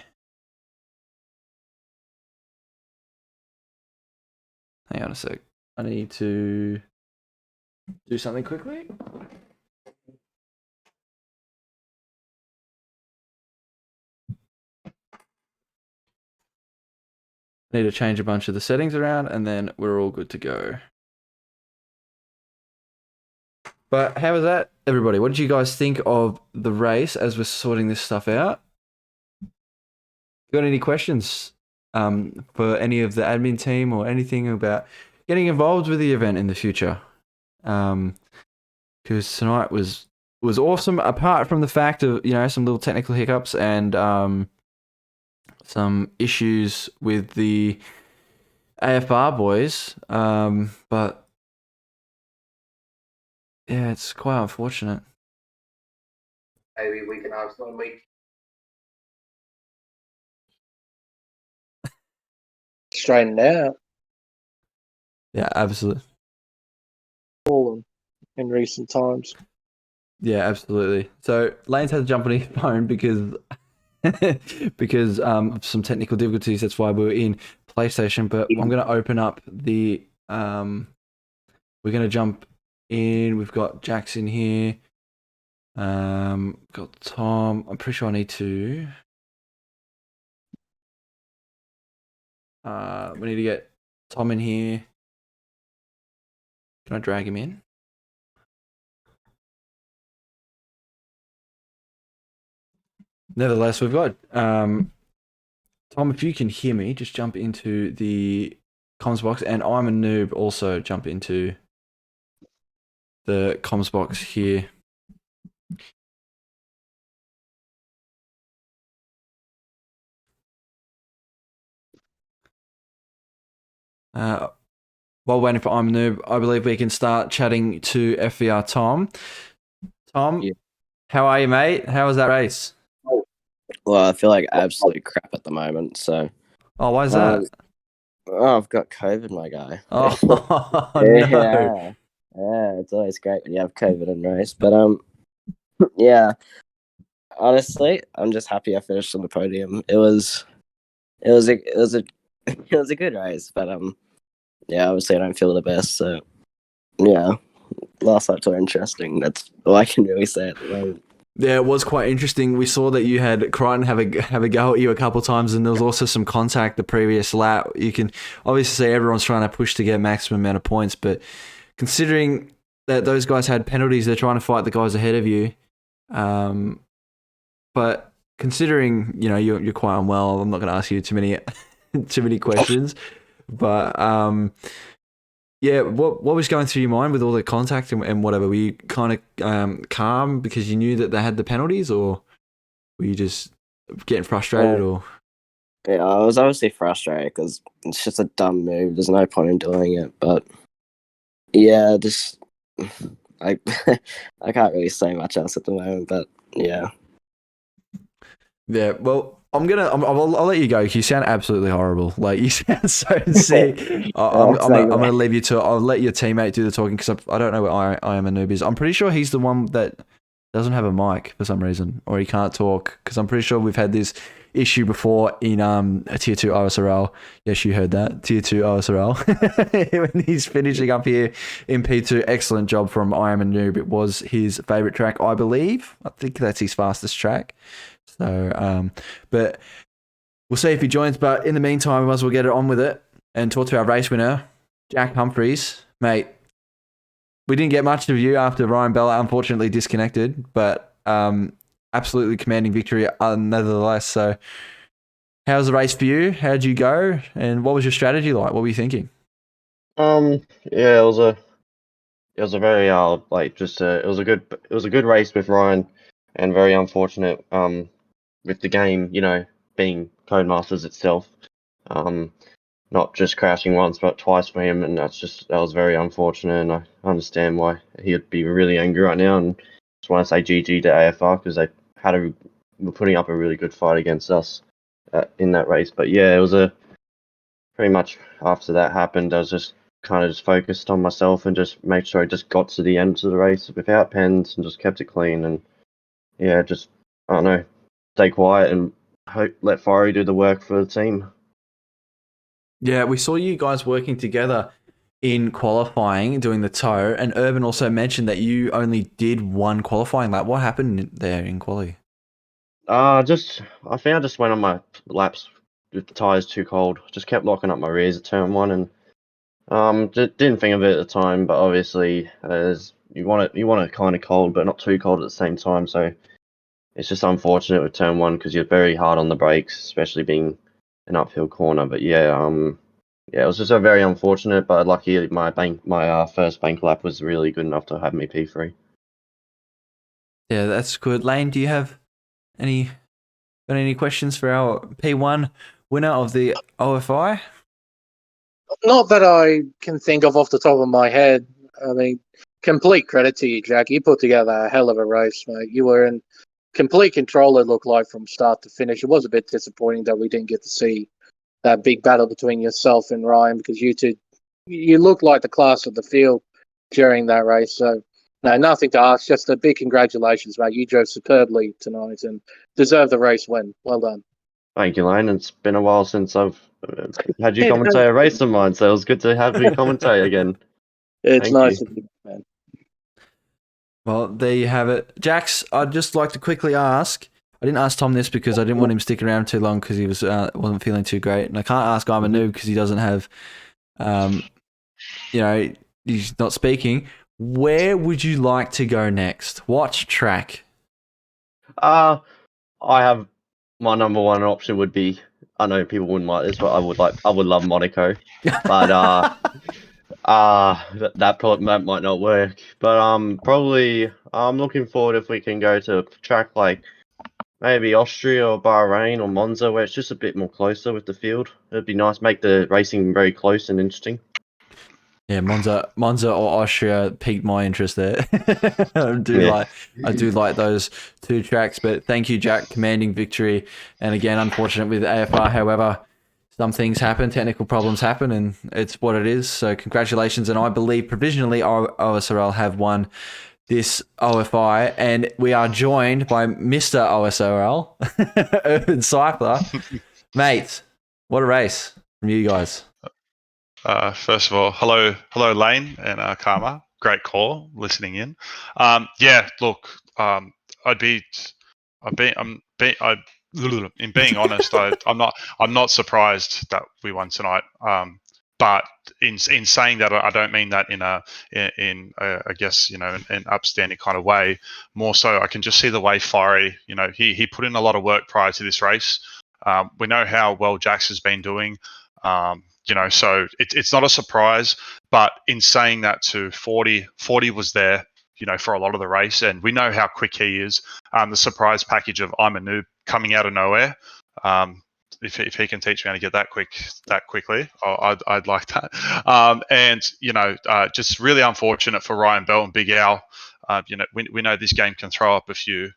Hang on a sec. I need to do something quickly. Need to change a bunch of the settings around, and then we're all good to go. But how was that, everybody? What did you guys think of the race as we're sorting this stuff out? Got any questions for any of the admin team or anything about getting involved with the event in the future? Because tonight was awesome. Apart from the fact of some little technical hiccups and some issues with the AFR boys, but yeah, it's quite unfortunate. Maybe we can have some week. Straightened out. Yeah, absolutely. Fallen in recent times. Yeah, absolutely. So Lane's had to jump on his phone because of some technical difficulties. That's why we're in PlayStation. But I'm going to open up the. We're going to jump in. We've got Jackson here. Got Tom. I'm pretty sure I need to. We need to get Tom in here. Can I drag him in? Nevertheless, we've got Tom. If you can hear me, just jump into the comms box, and I'm a noob. Also, jump into the comms box here. While waiting for I'm a noob, I believe we can start chatting to FVR Tom. Tom, Yeah. How are you, mate? How was that race? Well, I feel like absolute crap at the moment. So, Oh, why is that? I've got COVID, my guy. Oh, yeah, no. it's always great when you have COVID in race. But yeah. Honestly, I'm just happy I finished on the podium. It was a it was a good race, but yeah, obviously I don't feel the best. So yeah, last laps were interesting. That's all I can really say at the moment. Yeah, it was quite interesting. We saw that you had Crichton have a go at you a couple of times, and there was also some contact the previous lap. You can obviously see everyone's trying to push to get maximum amount of points, but considering that those guys had penalties, they're trying to fight the guys ahead of you. But considering you're quite unwell, I'm not going to ask you too many questions. But yeah, what was going through your mind with all the contact and whatever? Were you kind of calm because you knew that they had the penalties, or were you just getting frustrated? Or yeah, I was obviously frustrated because it's just a dumb move. There's no point in doing it. But yeah, just I can't really say much else at the moment. But yeah. Yeah, well, I'll let you go. You sound absolutely horrible. Like, you sound so sick. I'm gonna leave you to. I'll let your teammate do the talking because I don't know where I am a noob is. I'm pretty sure he's the one that doesn't have a mic for some reason, or he can't talk. Because I'm pretty sure we've had this issue before in a tier 2 OSRL. Yes, you heard that, tier 2 OSRL. When he's finishing up here in P2, excellent job from I am a noob. It was his favorite track, I believe. I think that's his fastest track. So, but we'll see if he joins. But in the meantime, we might as well get it on with it and talk to our race winner, Jack Humphreys. Mate, we didn't get much of you after Ryan Bella unfortunately disconnected, but absolutely commanding victory nevertheless. So, how's the race for you? How'd you go? And what was your strategy like? What were you thinking? Yeah, it was a very it was a good race with Ryan, and very unfortunate with the game, being Codemasters itself, not just crashing once but twice for him, and that was very unfortunate, and I understand why he'd be really angry right now, and just want to say GG to AFR because they were putting up a really good fight against us in that race. But yeah, it was pretty much after that happened, I was just kind of just focused on myself and just made sure I just got to the end of the race without pens and just kept it clean, and yeah, just, I don't know, stay quiet and let Fiery do the work for the team. Yeah, we saw you guys working together in qualifying, doing the tow, and Urban also mentioned that you only did one qualifying lap. What happened there in quali? I think I just went on my laps with the tyres too cold. Just kept locking up my rears at turn 1, and didn't think of it at the time, but obviously you want it kind of cold, but not too cold at the same time. So it's just unfortunate with turn 1 because you're very hard on the brakes, especially being an uphill corner. But yeah, it was just a very unfortunate, but lucky my first bank lap was really good enough to have me P3. Yeah, that's good. Lane, do you have any questions for our P1 winner of the OFI? Not that I can think of off the top of my head. I mean, complete credit to you, Jack. You put together a hell of a race, mate. You were in complete control, it looked like, from start to finish. It was a bit disappointing that we didn't get to see that big battle between yourself and Ryan, because you looked like the class of the field during that race. So, no, nothing to ask. Just a big congratulations, mate. You drove superbly tonight and deserve the race win. Well done. Thank you, Lane. It's been a while since I've had you commentate a race of mine, so it was good to have you commentate again. It's nice of you, man. Well, there you have it. Jax, I'd just like to quickly ask, I didn't ask Tom this because I didn't want him sticking around too long because he wasn't feeling too great. And I can't ask I'm a noob because he doesn't have, he's not speaking. Where would you like to go next? What track? I have my number one option would be, I know people wouldn't like this, but I would love Monaco. But that might not work. But probably I'm looking forward if we can go to a track like maybe Austria or Bahrain or Monza, where it's just a bit more closer with the field. It'd be nice, make the racing very close and interesting. Yeah, Monza or Austria piqued my interest there. I do like those two tracks. But thank you, Jack, commanding victory. And again, unfortunate with AFR. However, some things happen, technical problems happen, and it's what it is. So congratulations. And I believe provisionally OSRL have won this OFI, and we are joined by Mr. OSRL, Urban Cypher. Mate, what a race from you guys. First of all, hello Lane and Karma. great call. Listening in. Look, in being honest, I'm not surprised that we won tonight. But in saying that, I don't mean that in I guess an upstanding kind of way. More so, I can just see the way Fiery, he put in a lot of work prior to this race. We know how well Jax has been doing. So it's not a surprise. But in saying that, to 40 was there, for a lot of the race, and we know how quick he is. The surprise package of I'm a noob coming out of nowhere. If he can teach me how to get that quickly, I'd like that. Just really unfortunate for Ryan Bell and Big Al. We know this game can throw up a few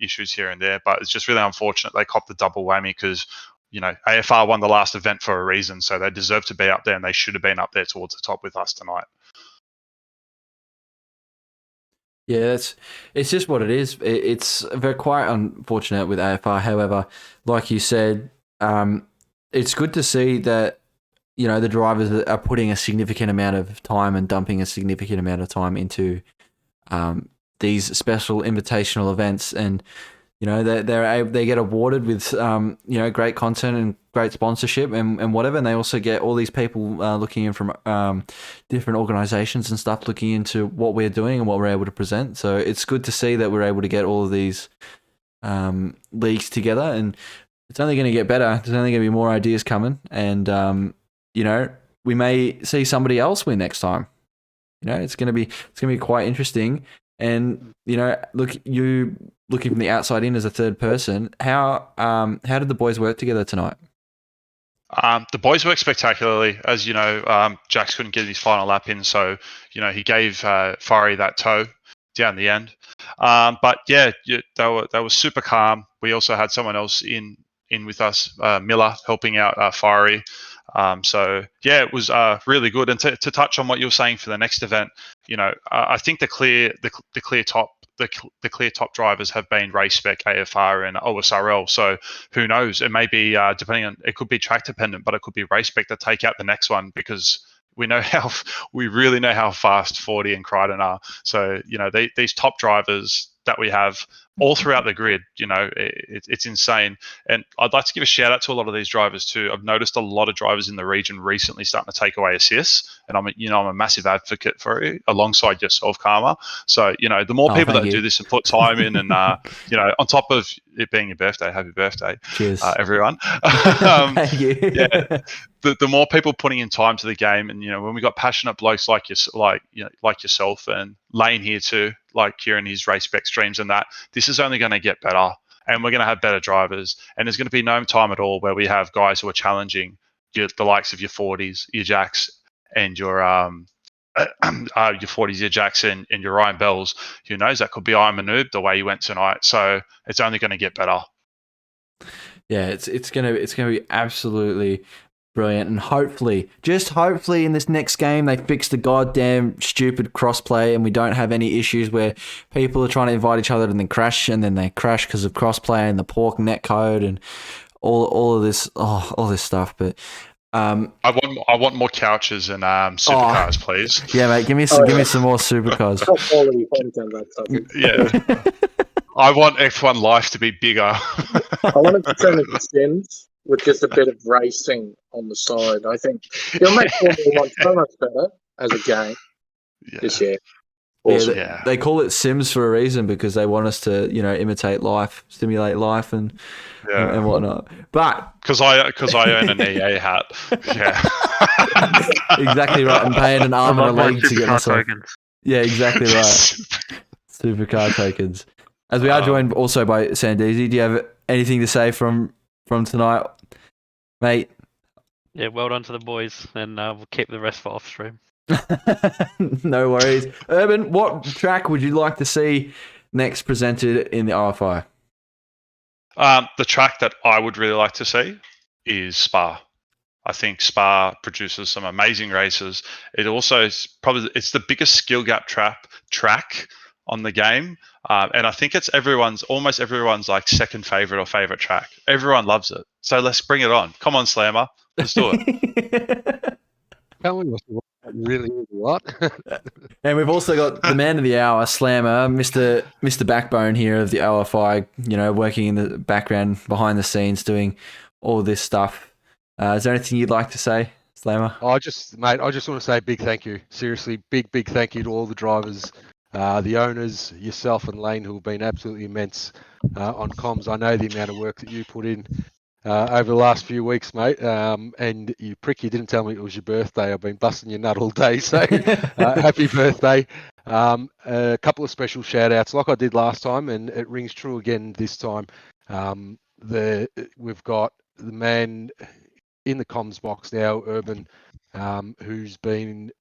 issues here and there, but it's just really unfortunate they copped the double whammy because AFR won the last event for a reason, so they deserve to be up there, and they should have been up there towards the top with us tonight. Yeah, it's just what it is. It's very quite unfortunate with AFR. However, like you said, it's good to see that the drivers are putting a significant amount of time and dumping a significant amount of time into these special invitational events, and they get awarded with great content and great sponsorship and whatever, and they also get all these people looking in from different organizations and stuff looking into what we're doing and what we're able to present. So it's good to see that we're able to get all of these leagues together, and it's only going to get better. There's only going to be more ideas coming, and we may see somebody else win next time. It's going to be quite interesting. And looking from the outside in as a third person, how did the boys work together tonight? The boys worked spectacularly. As you know, Jax couldn't get his final lap in, so he gave Fiery that tow down the end. But yeah, they were super calm. We also had someone else in with us, Miller, helping out Fiery. So yeah, it was really good. And to touch on what you were saying for the next event, I think the clear top drivers have been Race Spec, AFR, and OSRL. So who knows? It may be it could be track dependent, but it could be Race Spec to take out the next one, because we really know how fast 40 and Crichton are. So these top drivers that we have all throughout the grid, it's insane. And I'd like to give a shout out to a lot of these drivers too. I've noticed a lot of drivers in the region recently starting to take away assists, and I'm a massive advocate for it alongside yourself, Karma. So the more people that do this and put time in, and on top of it being your birthday, happy birthday, cheers, everyone. Thank you. Yeah, the more people putting in time to the game, and when we got passionate blokes like yourself and Lane here too, like Kieran, his Race Spec streams and that, this is only going to get better, and we're going to have better drivers, and there's going to be no time at all where we have guys who are challenging the likes of your 40s, your Jacks, and your 40s, your Jackson, and your Ryan Bells. Who knows? That could be I'm a noob the way you went tonight. So it's only going to get better. Yeah, it's gonna be absolutely brilliant, and hopefully in this next game they fix the goddamn stupid crossplay, and we don't have any issues where people are trying to invite each other and then crash because of crossplay and the pork net code and all of this stuff. But I want more couches and supercars, please. Yeah, mate, give me some more supercars. Top quality content, that stuff. Yeah. I want F1 Life to be bigger. I want to turn into Sims with just a bit of racing on the side. I think it'll make Formula 1 so much better as a game this year. Awesome. Yeah, they call it Sims for a reason, because they want us to, imitate life, stimulate life, and whatnot. But because I own an EA hat, yeah, exactly right, and paying an arm and a leg to get myself. Yeah, exactly right. Supercar tokens. As we are joined also by Sandeezy, do you have anything to say from tonight, mate? Yeah, well done to the boys, and we'll keep the rest for off stream. No worries. Urban, what track would you like to see next presented in the RFI? The track that I would really like to see is Spa. I think Spa produces some amazing races. It also is it's the biggest skill gap track on the game, and I think it's almost everyone's like second favorite or favorite track. Everyone loves it, so let's bring it on. Come on, Slammer, let's do it. Really what? And we've also got the man of the hour, Slammer, Mr. Backbone here of the OFI, working in the background, behind the scenes, doing all this stuff. Is there anything you'd like to say, Slammer? I just want to say a big thank you. Seriously, big thank you to all the drivers, the owners, yourself and Lane, who have been absolutely immense on comms. I know the amount of work that you put in over the last few weeks, mate. And you didn't tell me it was your birthday. I've been busting your nut all day, so happy birthday. A couple of special shout outs like I did last time, and it rings true again this time. We've got the man in the comms box now, Urban, who's been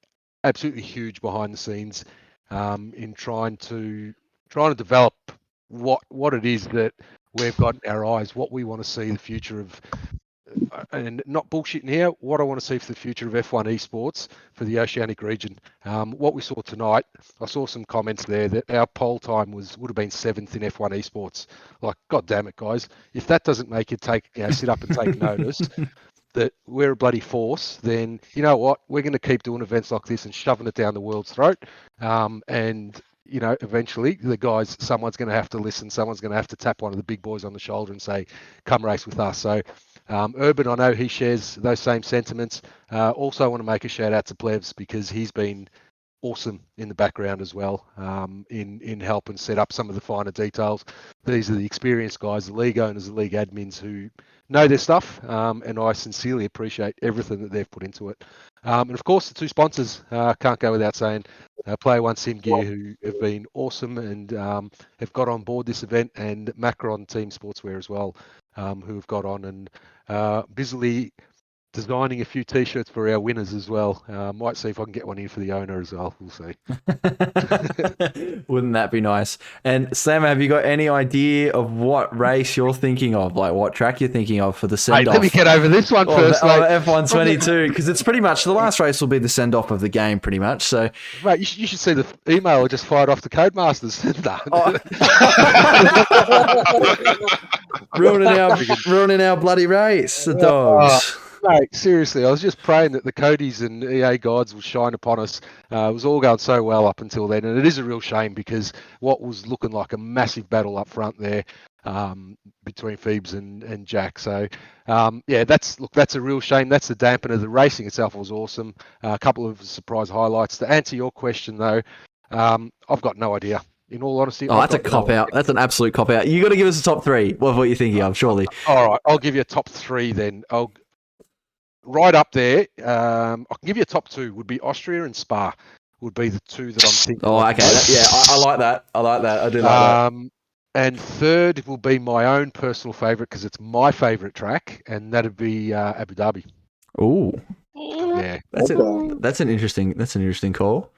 absolutely huge behind the scenes in trying to develop what it is that we've got in our eyes, what we want to see the future of, and not bullshitting here, what I want to see for the future of F1 esports for the Oceanic region. What we saw tonight, I saw some comments there that our poll time would have been 7th in F1 esports. Like, God damn it, guys! If that doesn't make you sit up and take notice that we're a bloody force, then you know what? We're going to keep doing events like this and shoving it down the world's throat. And eventually someone's going to have to listen. Someone's going to have to tap one of the big boys on the shoulder and say, come race with us. So Urban, I know he shares those same sentiments. Also, I want to make a shout out to Plevs because he's been awesome in the background as well, in helping set up some of the finer details. These are the experienced guys, the league owners, the league admins who know their stuff, and I sincerely appreciate everything that they've put into it. And of course, the two sponsors, can't go without saying, Player One Sim Gear, who have been awesome and have got on board this event, and Macron Team Sportswear as well, who have got on and busily designing a few t-shirts for our winners as well. Might see if I can get one in for the owner as well. We'll see. Wouldn't that be nice? And Sam, have you got any idea of what race you're thinking of? Like what track you're thinking of for the send-off? Let me get over this one first. F1 22, because it's pretty much the last race will be the send-off of the game, pretty much. So, mate, you should see the email I just fired off the Codemasters. ruining our bloody race, the dogs. Mate, seriously, I was just praying that the Codys and EA guides would shine upon us. It was all going so well up until then, and it is a real shame because what was looking like a massive battle up front there between Phoebes and Jack. So, that's a real shame. That's the dampener. The racing itself was awesome. A couple of surprise highlights. To answer your question, though, I've got no idea. In all honesty, that's a cop out. That's an absolute cop out. You got to give us a top three. What you're thinking of, surely? All right, I'll give you a top three then. Right up there, I can give you a top two. Would be Austria and Spa. Would be the two that I'm thinking. Oh, okay. I like that. I do like that. And third will be my own personal favourite because it's my favourite track, and that'd be Abu Dhabi. Ooh. Yeah. That's an interesting call.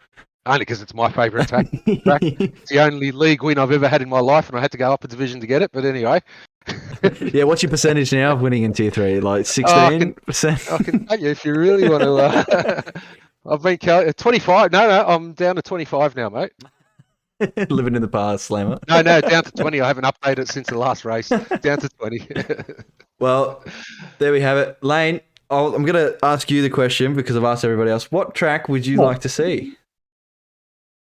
Only because it's my favourite track. It's the only league win I've ever had in my life, and I had to go up a division to get it. But anyway. Yeah, what's your percentage now of winning in Tier 3? Like 16%? I can tell you if you really want to. I've been 25. No, I'm down to 25 now, mate. Living in the past, Slammer. No, down to 20. I haven't updated since the last race. Down to 20. Well, there we have it. Lane, I'm going to ask you the question because I've asked everybody else. What track would you like to see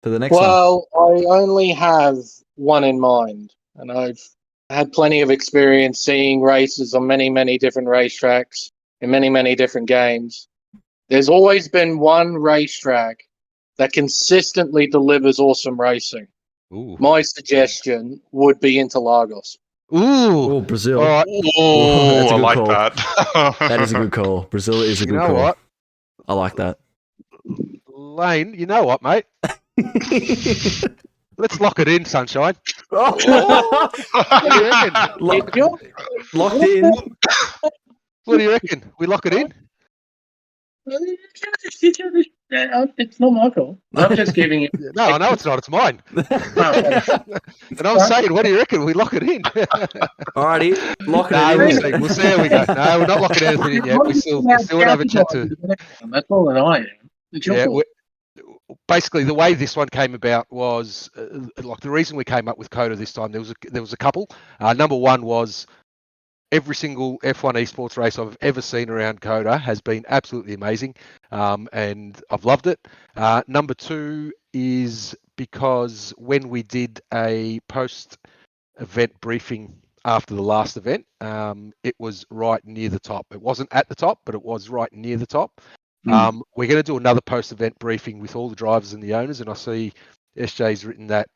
for the next one? Well, I only have one in mind, and I've had plenty of experience seeing races on many, many different racetracks in many, many different games. There's always been one racetrack that consistently delivers awesome racing. Ooh. My suggestion would be Interlagos. Ooh, Brazil. All right. I like call. that. That is a good call. Brazil is a good call. What? I like that. Lane, you know what, mate? Let's lock it in, sunshine. Locked in. What do you reckon? We lock it in? It's not my call. I'm just giving it. No, I know it's not. It's mine. And I was saying, what do you reckon? We lock it in. Alrighty, lock it in. We'll see how we go. No, we're not locking anything in yet. We still want to have a chat to. That's all that I am. Yeah, basically, the way this one came about was like the reason we came up with Coda this time. There was a couple. Number one was every single F1 esports race I've ever seen around Coda has been absolutely amazing, and I've loved it. Number 2 is because when we did a post-event briefing after the last event, it was right near the top. It wasn't at the top, but it was right near the top. We're going to do another post-event briefing with all the drivers and the owners, and I see SJ's written that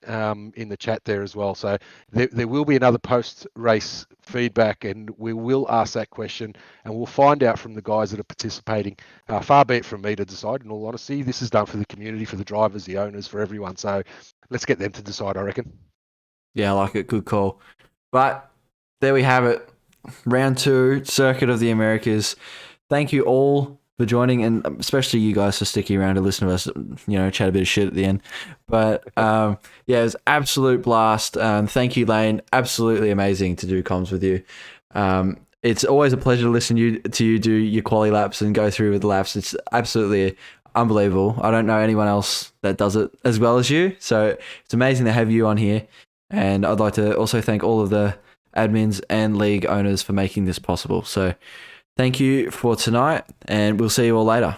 in the chat there as well. So there will be another post-race feedback, and we will ask that question, and we'll find out from the guys that are participating. Far be it from me to decide, in all honesty. This is done for the community, for the drivers, the owners, for everyone. So let's get them to decide, I reckon. Yeah, I like it. Good call. But there we have it. Round 2, Circuit of the Americas. Thank you all for joining, and especially you guys for sticking around to listen to us, chat a bit of shit at the end. But yeah, it was absolute blast. Thank you, Lane. Absolutely amazing to do comms with you. It's always a pleasure to listen to you do your quali laps and go through with the laps. It's absolutely unbelievable. I don't know anyone else that does it as well as you. So it's amazing to have you on here. And I'd like to also thank all of the admins and league owners for making this possible. So thank you for tonight, and we'll see you all later.